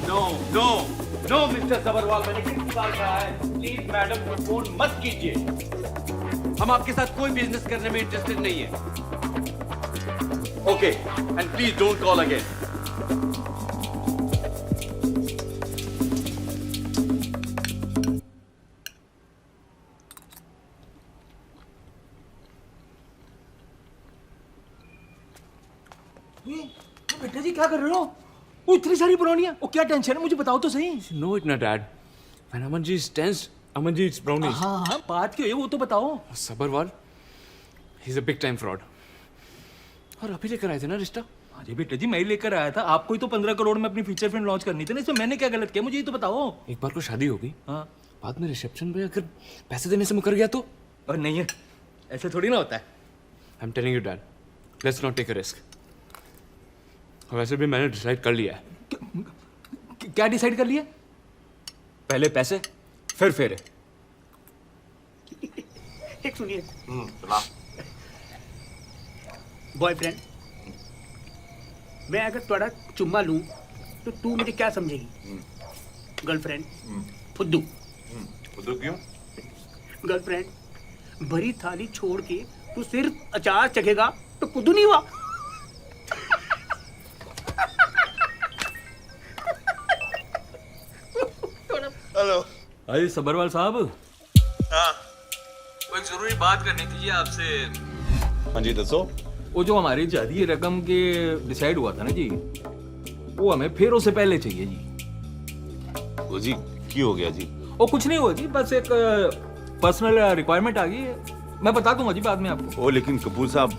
S17: No no no mister Sabharwal, मैंने कितनी बार कहा है, प्लीज मैडम को फोन मत कीजिए। हम आपके साथ कोई बिजनेस करने में इंटरेस्टेड नहीं है। Okay, and please don't call again.
S23: बेटा जी क्या कर रहे हो? वो इतनी सारी ब्राउनियां, वो क्या टेंशन है मुझे बताओ तो सही।
S5: No, it's not Dad. When Amanji is tense, Amanji eats brownies.
S23: हाँ हाँ, बात क्यों है वो तो बताओ।
S5: Sabharwal, he's a big time fraud. और अभी लेकर आए थे ना रिश्ता?
S23: अरे बेटा जी मैं ही लेकर आया था, आपको ही तो 15 करोड़ में अपनी फीचर फिल्म लॉन्च करनी थी ना, इसमें मैंने क्या गलत किया मुझे ये तो बताओ।
S5: एक बार को शादी होगी,
S23: हाँ,
S5: बाद में रिसेप्शन पे अगर पैसे देने से मुकर गया तो?
S23: और नहीं है, ऐसे थोड़ी ना होता है।
S5: I'm telling you, Dad, let's not take a risk. और वैसे भी मैंने डिसाइड कर लिया है।
S23: क्या डिसाइड कर लिया?
S5: पहले पैसे, फिर फेरे।
S22: एक सुनिए।
S12: बॉयफ्रेंड, मैं अगर थोड़ा चुम्मा लूं तो तू मुझे क्या समझेगी? गर्लफ्रेंड, फुद्दू।
S11: फुद्दू क्यों?
S12: गर्लफ्रेंड, भरी थाली छोड़ के तू सिर्फ अचार चखेगा तो फुद्दू नहीं हुआ?
S23: हेलो। अरे सबरवाल साहब,
S11: हाँ
S23: कोई जरूरी बात करनी थी जी आपसे।
S11: हाँ जी दसो।
S23: वो जो हमारी जादी रकम के डिसाइड हुआ था ना जी, वो हमें फेरों से पहले चाहिए जी।
S11: वो जी की हो गया जी?
S23: वो कुछ नहीं हुआ जी, बस एक पर्सनल रिक्वायरमेंट आ गई है, मैं बता दूंगा जी बाद में आपको।
S11: ओ लेकिन कपूर साहब,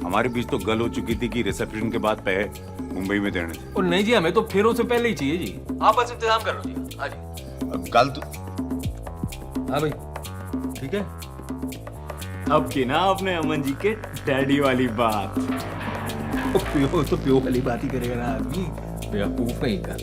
S11: हमारे बीच तो गल हो चुकी थी कि रिसेप्शन के बाद पैसे मुंबई में देने थे।
S23: और नहीं जी, हमें तो फेरों से पहले ही चाहिए जी। आप बस इंतजाम कर लो जी। हाँ जी।
S11: अब कल तो
S23: हाँ भाई ठीक है।
S13: अब की ना आपने अमन जी के डैडी वाली बात।
S23: प्यो तो प्यो वाली बात ही करेगा ना आदमी, बेवकूफ कहीं का।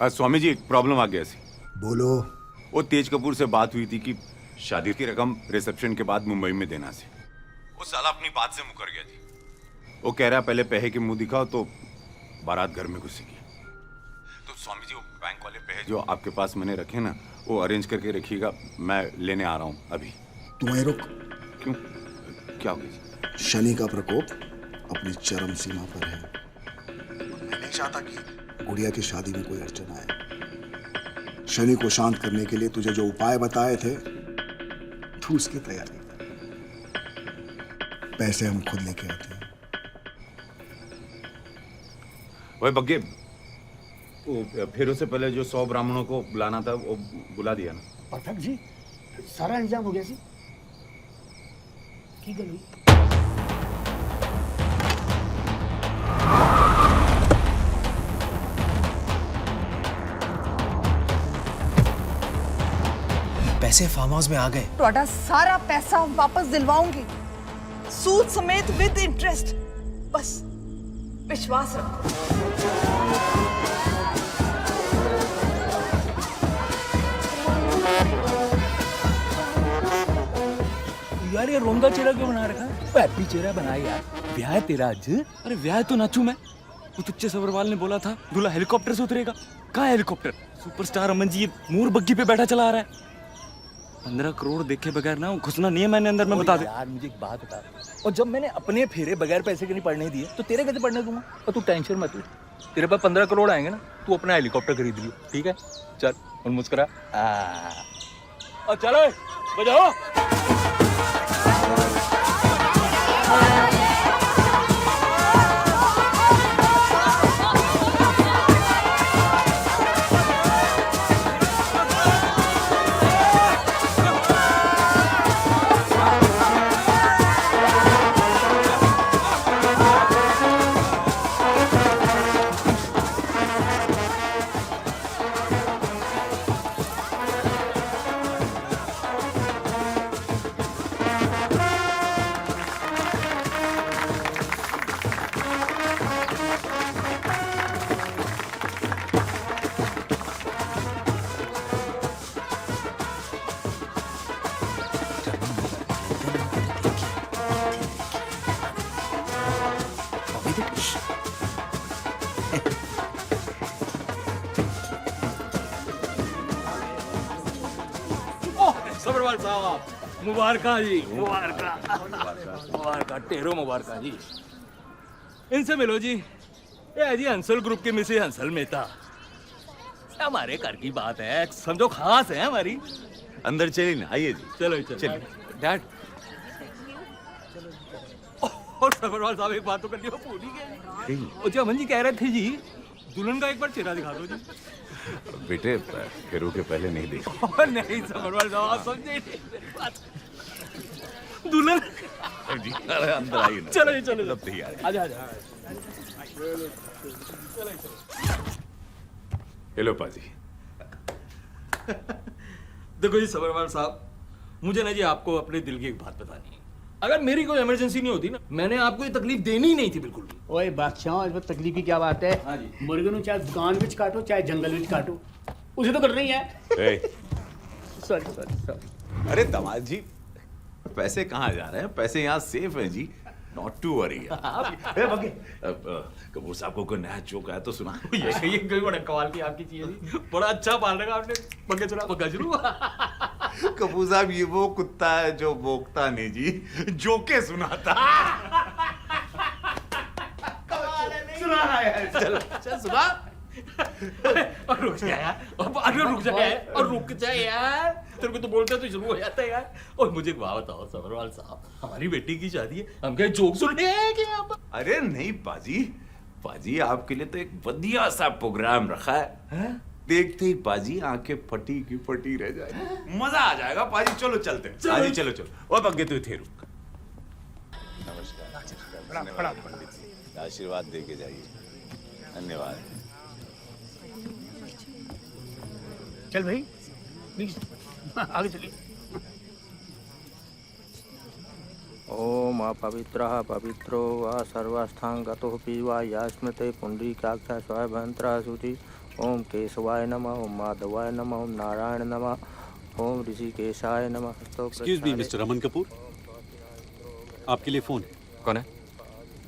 S11: स्वामी जी एक प्रॉब्लम आ गया सी।
S18: बोलो।
S11: वो तेज कपूर से बात हुई थी कि शादी की रकम रिसेप्शन के बाद मुंबई में देना से। वो साला अपनी बात से मुकर गया जी। वो कह रहा पहले पैसे के मुंह दिखाओ तो बारात घर में घुसेगी। तो स्वामी जी वो बैंक वाले पैसे जो आपके पास मैंने रखे ना, वो अरेंज करके रखिएगा, मैं लेने आ रहा हूँ अभी।
S18: तू वहीं रुक।
S11: क्यों, क्या हो गया जी?
S18: शनि का प्रकोप अपनी चरम सीमा पर है। मैं नहीं चाहता कि गुड़िया की शादी में कोई अड़चन आए। शनि को शांत करने के लिए तुझे जो उपाय बताए थे, तू उसकी तैयारी कर। पैसे हम खुद लेके आते हैं।
S11: वही बग्गे, फेरों से पहले जो 100 ब्राह्मणों को बुलाना था वो बुला दिया ना?
S12: परफेक्ट जी, सारा इंतजाम हो गया जी। की गल हुई?
S3: पैसे फार्म हाउस में आ गए।
S16: ਤੁਹਾਡਾ सारा पैसा वापस दिलवाऊंगी, सूद समेत विद इंटरेस्ट। बस विश्वास रखो।
S23: यार ये रोंदा चेहरा क्यों बना रखा है? हैप्पी चेहरा बना यार, ब्याह है तेरा आज।
S13: अरे ब्याह तो नाचू मैं। वो तुच्चे सबरवाल ने बोला था दूल्हा हेलीकॉप्टर से उतरेगा। कहाँ हेलीकॉप्टर? सुपरस्टार अमन जी ये मोर बग्गी पे बैठा चला आ रहा है। 15 करोड़ देखे बगैर ना घुसना नहीं है मैंने अंदर में, बता दे।
S23: यार मुझे एक बात बता, और जब मैंने अपने फेरे बगैर पैसे के नहीं पड़ने दिए तो तेरे कैसे पड़ने दूंगा? और तू टेंशन मत ले, तेरे पास 15 करोड़ आएंगे ना, तू अपना हेलीकॉप्टर खरीद लियो, ठीक है? चल और मुस्कुरा। और चलो बजाओ। सबरवाल साहब मुबारका जी, मुबारका मुबारका, टेरो मुबारका जी। इनसे मिलो जी, ये है जी हंसल ग्रुप के मिसेस हंसल मेहता। हमारे घर की बात है, समझो खास है हमारी।
S11: अंदर चलिए ना, आइए जी।
S23: चलो चलिए। डैड और सबरवाल साहब एक बात तो करनी हो भूल ही गए। वो जो अमन जी कह रहे थे जी, दुल्हन का एक बार चेहरा दिखा दो जी।
S11: बेटे फेरों के पहले नहीं देखा।
S23: नहीं सबरवाल साहब आप समझे नहीं मेरी बात। दुल्हन
S11: जी अंदर आइए ना।
S23: चलो चलो
S11: सब तैयार है।
S23: आजा आजा।
S11: हेलो पाजी।
S23: देखो जी सबरवाल साहब, मुझे ना जी आपको अपने दिल की एक बात बतानी है। अगर मेरी कोई इमरजेंसी नहीं होती ना, मैंने आपको ये तकलीफ देनी ही नहीं थी बिल्कुल भी।
S12: ओए बादशाह, इस वक्त तकलीफ की क्या बात है? हाँ जी। मुर्गे नु चाहे दुकान विच काटो चाहे जंगल विच काटो, उसे तो कट रही है। Sorry sorry sorry.
S11: अरे दामाद जी, पैसे कहाँ जा रहे हैं? पैसे यहाँ सेफ है जी, नॉट टू वरी। कपूर साहब को कोई नया जोक आया तो सुना।
S23: ये कोई बड़ा कमाल की आपकी चीज है, बड़ा अच्छा पाल रखा आपने। बग्गे सुना, बग्गा शुरू।
S11: कपूर साहब, ये वो कुत्ता है जो भोंकता नहीं जी, जोके सुनाता।
S23: सुना है, चल चल सुना। और रुक जा यार, अरे रुक जा यार, और रुक जा यार। तेरे को तो बोलते तो शुरू हो जाता है यार। और मुझे एक बात बताओ सबरवाल साहब, हमारी बेटी की शादी है, हम क्या जोक सुनने आए क्या यहाँ पर?
S11: अरे नहीं पाजी, पाजी आपके लिए तो एक बढ़िया सा प्रोग्राम रखा है। देखते ही पाजी आंखें फटी की फटी रह जाएगी, मजा आ जाएगा। पाजी चलो चलते हैं। पाजी चलो चलो। और बग्गे तू थे रुक। नमस्कार, पंडित जी, आशीर्वाद दे के जाइए। धन्यवाद।
S12: चल भाई प्लीज आगे चलिए।
S19: ओम अपवित्रः पवित्रो वा सर्वस्थांगतोऽपि वा यास्मते पुण्डरीकाक्षा स्वाभयंत्रः शुचि। ओम केशवाय नमः, ओम माधवाय नमः, ओम नारायण नमः, ओम ऋषिकेशाय नमः।
S9: Excuse me mister Raman Kapoor, आपके लिए फोन है।
S13: कौन है?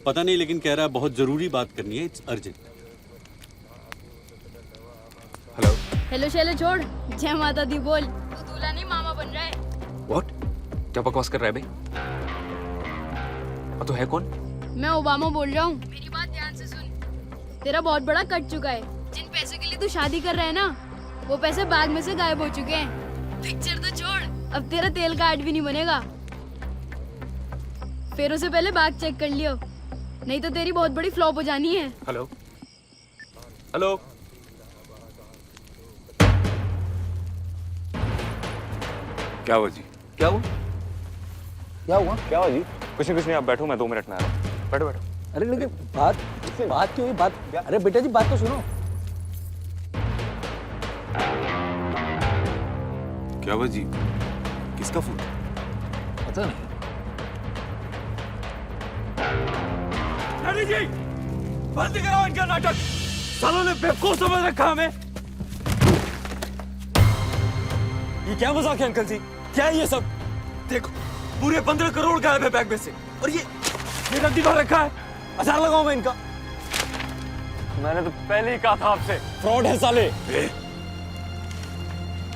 S9: पता नहीं, लेकिन कह रहा है बहुत जरूरी बात करनी है, it's urgent.
S13: Hello
S14: hello Shelley छोड़, जय माता दी बोल। तू दूल्हा नहीं मामा बन रहा है।
S13: व्हाट? क्या बकवास कर रहा है बे? तो है कौन?
S14: मैं ओबामा बोल रहा हूँ। मेरी बात ध्यान से सुन। तेरा बहुत बड़ा कट चुका है। जिन पैसे के लिए तू शादी कर रहा है ना, वो पैसे बैग में से गायब हो चुके हैं। पिक्चर तो छोड़, अब तेरा तेल का ऐड भी नहीं बनेगा। फिर उसे पहले बैग चेक कर लियो, नहीं तो तेरी बहुत बड़ी फ्लॉप हो जानी है।
S13: Hello hello. क्या हुआ जी? क्या हुआ? क्या हुआ? क्या हुआ जी? कुछ नहीं आप बैठो, मैं 2 मिनट में आ रहा हूँ। बैठो बैठो।
S20: अरे लेकिन बात क्यों हुई? बात, अरे बेटा जी बात तो सुनो।
S11: क्या हुआ जी? किसका फोन?
S20: पता नहीं।
S17: नडी जी, बंद करो इनका नाटक। सालों ने बेवकूफ समझ रखा हमें।
S13: ये क्या मजाक है अंकल जी? क्या है ये सब? देखो पूरे 15 करोड़ गायब है बैग में से, और ये रद्दी भर रखा है। 1000 लगाऊं मैं इनका? मैंने तो पहले ही कहा था आपसे, फ्रॉड है साले।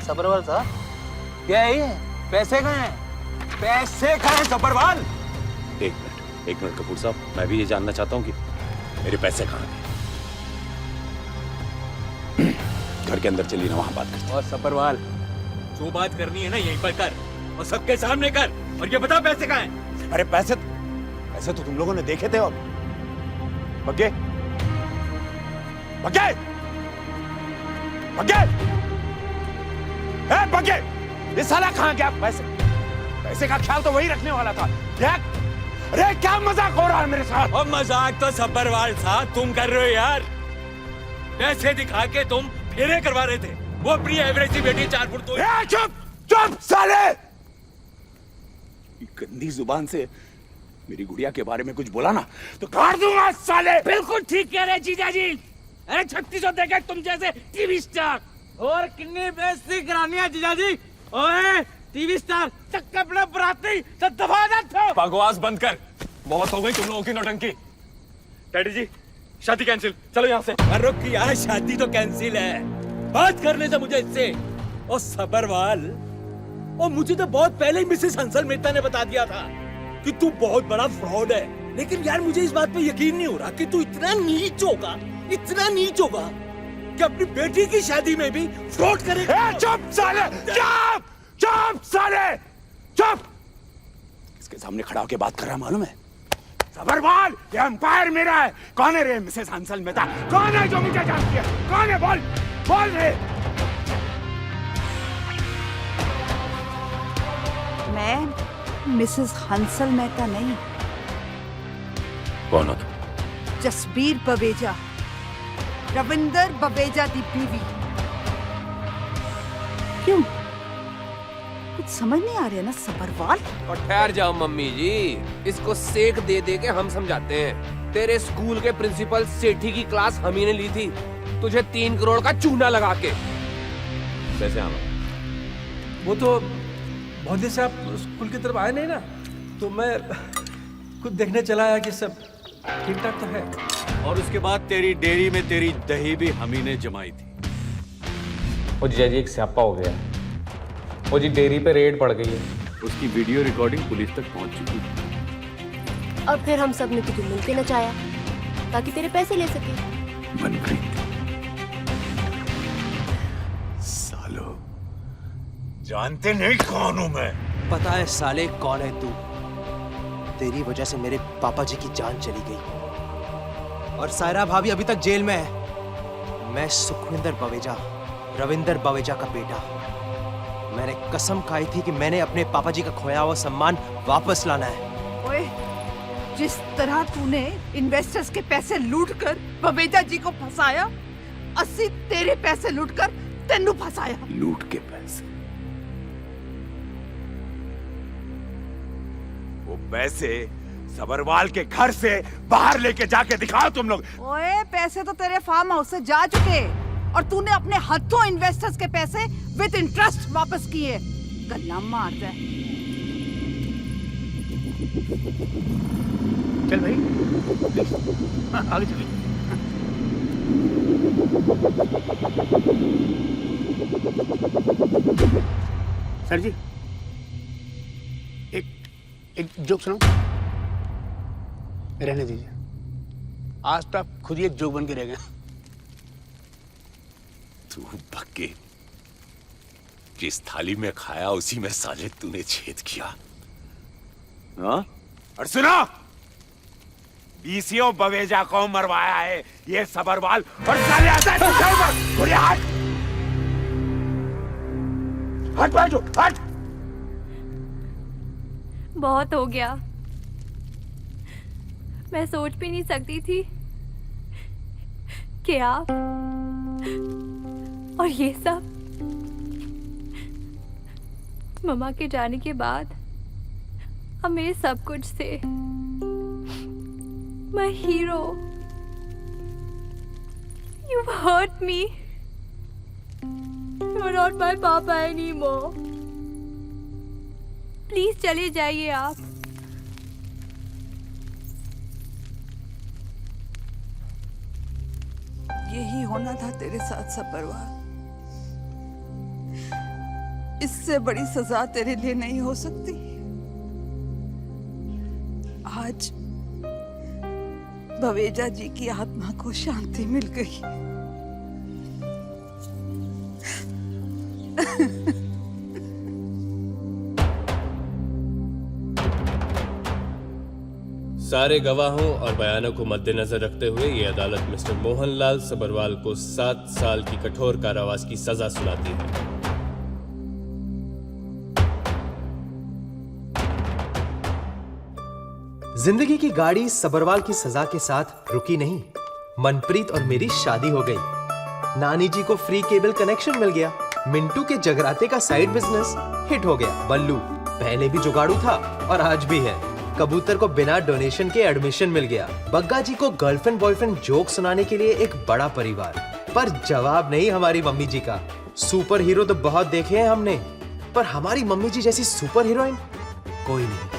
S20: सबरवाल साहब, क्या है ये? पैसे कहाँ हैं? पैसे कहाँ हैं सबरवाल?
S11: एक मिनट कपूर साहब, मैं भी ये जानना चाहता हूँ कि मेरे पैसे कहाँ गए। घर के अंदर चलिए ना, वहां बात करते हैं।
S20: और सबरवाल,
S23: जो बात करनी है ना यहीं पर कर, और सबके सामने कर, और ये बता पैसे कहाँ हैं?
S11: अरे पैसे तो तुम लोगों ने देखे थे। और बग्गे बग्गे बग्गे, बग्गे, ये साला कहाँ गया? पैसे का ख्याल तो वही रखने वाला था। अरे क्या मजाक हो रहा है मेरे साथ?
S23: और मजाक तो सबरवाल साहब तुम कर रहे हो यार। पैसे दिखा के तुम फेरे करवा रहे थे। वो अपनी एवरेज सी बेटी 4 फुट तो।
S11: चुप साले! गंदी जुबान से मेरी गुड़िया के बारे में कुछ बोला ना तो काट दूंगा साले।
S17: बिल्कुल ठीक कह रहे जीजा जी। अरे 3600 देखे तुम जैसे टीवी स्टार। और कितनी बेइज्जती करानी है जीजा जी? ओए टीवी स्टार तक अपने बराती तो दबा दो।
S13: बकवास बंद कर, बहुत हो गई तुम लोगों की नौटंकी। डैडी जी, शादी कैंसिल, चलो यहाँ से।
S23: रुक यार, शादी तो कैंसिल है, बात करने से मुझे इससे। और सबरवाल, और मुझे तो बहुत पहले ही मिसेस हंसल मेहता ने बता दिया था कि तू बहुत बड़ा फ्रॉड है। लेकिन यार मुझे इस बात पे यकीन नहीं हो रहा कि तू इतना नीच होगा कि अपनी बेटी की शादी में भी फ्रॉड करेगा।
S11: चुप साले! चुप साले! चुप! इसके सामने खड़ा होकर बात कर रहा मालूम है? सबरवाल, ये एम्पायर मेरा है। कौन है रे मिसेस हंसल मेहता? कौन है जो मुझे जानती है? कौन है? बोल रे।
S16: मैं मिसेस हंसल मेहता नहीं।
S11: कौन हो तुम?
S16: जसबीर बवेजा, रविंदर बवेजा दी बीवी। क्यों कुछ समझ नहीं आ रहा है ना सबरवाल।
S5: और ठहर जाओ मम्मी जी, इसको सेक दे दे के हम समझाते हैं। तेरे स्कूल के प्रिंसिपल सेठी की क्लास हम ही ने ली थी, तुझे 3 करोड़ का चूना लगा के।
S10: कैसे आना?
S4: वो तो बहुत दिन से आप स्कूल की तरफ आए नहीं ना, तो मैं खुद देखने चला आया कि सब ठीक ठाक तो है।
S9: और उसके बाद तेरी डेयरी में तेरी दही भी हम ही ने जमाई थी।
S19: वो जीजा जी एक स्यापा हो गया। वो जी डेयरी पे रेड पड़ गई है।
S9: उसकी वीडियो रिकॉर्डिंग पुलिस तक पहुंच चुकी है।
S2: और फिर हम सब ने तुझे मिलके नचाया ताकि तेरे पैसे ले सके।
S11: मनप्रीत, सालो जानते नहीं कौन हूं मैं।
S3: पता है साले कौन है तू? तेरी वजह से मेरे पापा जी की जान चली गई और सायरा भाभी अभी तक जेल में है। मैं सुखविंदर बवेजा, रविंदर बवेजा का बेटा। मैंने कसम खाई थी कि मैंने अपने पापा जी का खोया हुआ सम्मान वापस लाना है।
S16: ओए, जिस तरह तूने इन्वेस्टर्स के पैसे लूटकर बवेजा जी को फंसाया, 80 तेरे पैसे लूटकर तेनू फंसाया।
S11: लूट के पैसे? वो पैसे सबरवाल के घर से बाहर लेके जाके दिखाओ तुम लोग।
S16: ओए, पैसे तो तेरे फार्म हाउस से जा चुके और तूने अपने हाथों इन्वेस्टर्स के पैसे विद इंटरेस्ट वापस किए। गल्ला मार दे।
S12: चल भाई, आगे चलिए। सर जी, एक जोक सुनाओ। रहने दीजिए, आज तो आप खुद ही एक जोक बन के रह गए।
S10: तू भक्के, जिस थाली में खाया उसी में साले तूने छेद किया। हाँ?
S11: और सुनो, बीसीओ बवेजा को मरवाया है ये सबरवाल और साले आता है गुड़िया, हट हट बैठो, हट।
S2: बहुत हो गया। मैं सोच भी नहीं सकती थी कि आप और ये सब मम्मा के जाने के बाद अब मेरे सब कुछ थे। My hero, you've hurt me. You're not my papa anymore. Please चले जाइए आप।
S16: यही होना था तेरे साथ सबरवाल। इससे बड़ी सजा तेरे लिए नहीं हो सकती। आज बवेजा जी की आत्मा को शांति मिल गई।
S8: सारे गवाहों और बयानों को मद्देनजर रखते हुए ये अदालत मिस्टर मोहनलाल सबरवाल को 7 साल की कठोर कारावास की सजा सुनाती है।
S3: जिंदगी की गाड़ी सबरवाल की सजा के साथ रुकी नहीं। मनप्रीत और मेरी शादी हो गई। नानी जी को फ्री केबल कनेक्शन मिल गया। मिंटू के जगराते का साइड बिजनेस हिट हो गया। बल्लू पहले भी जुगाड़ू था और आज भी है। कबूतर को बिना डोनेशन के एडमिशन मिल गया। बग्गा जी को गर्लफ्रेंड बॉयफ्रेंड जोक सुनाने के लिए एक बड़ा परिवार, पर जवाब नहीं हमारी मम्मी जी का। सुपर हीरो तो बहुत देखे हैं हमने, पर हमारी मम्मी जी जैसी सुपर हीरोइन कोई नहीं।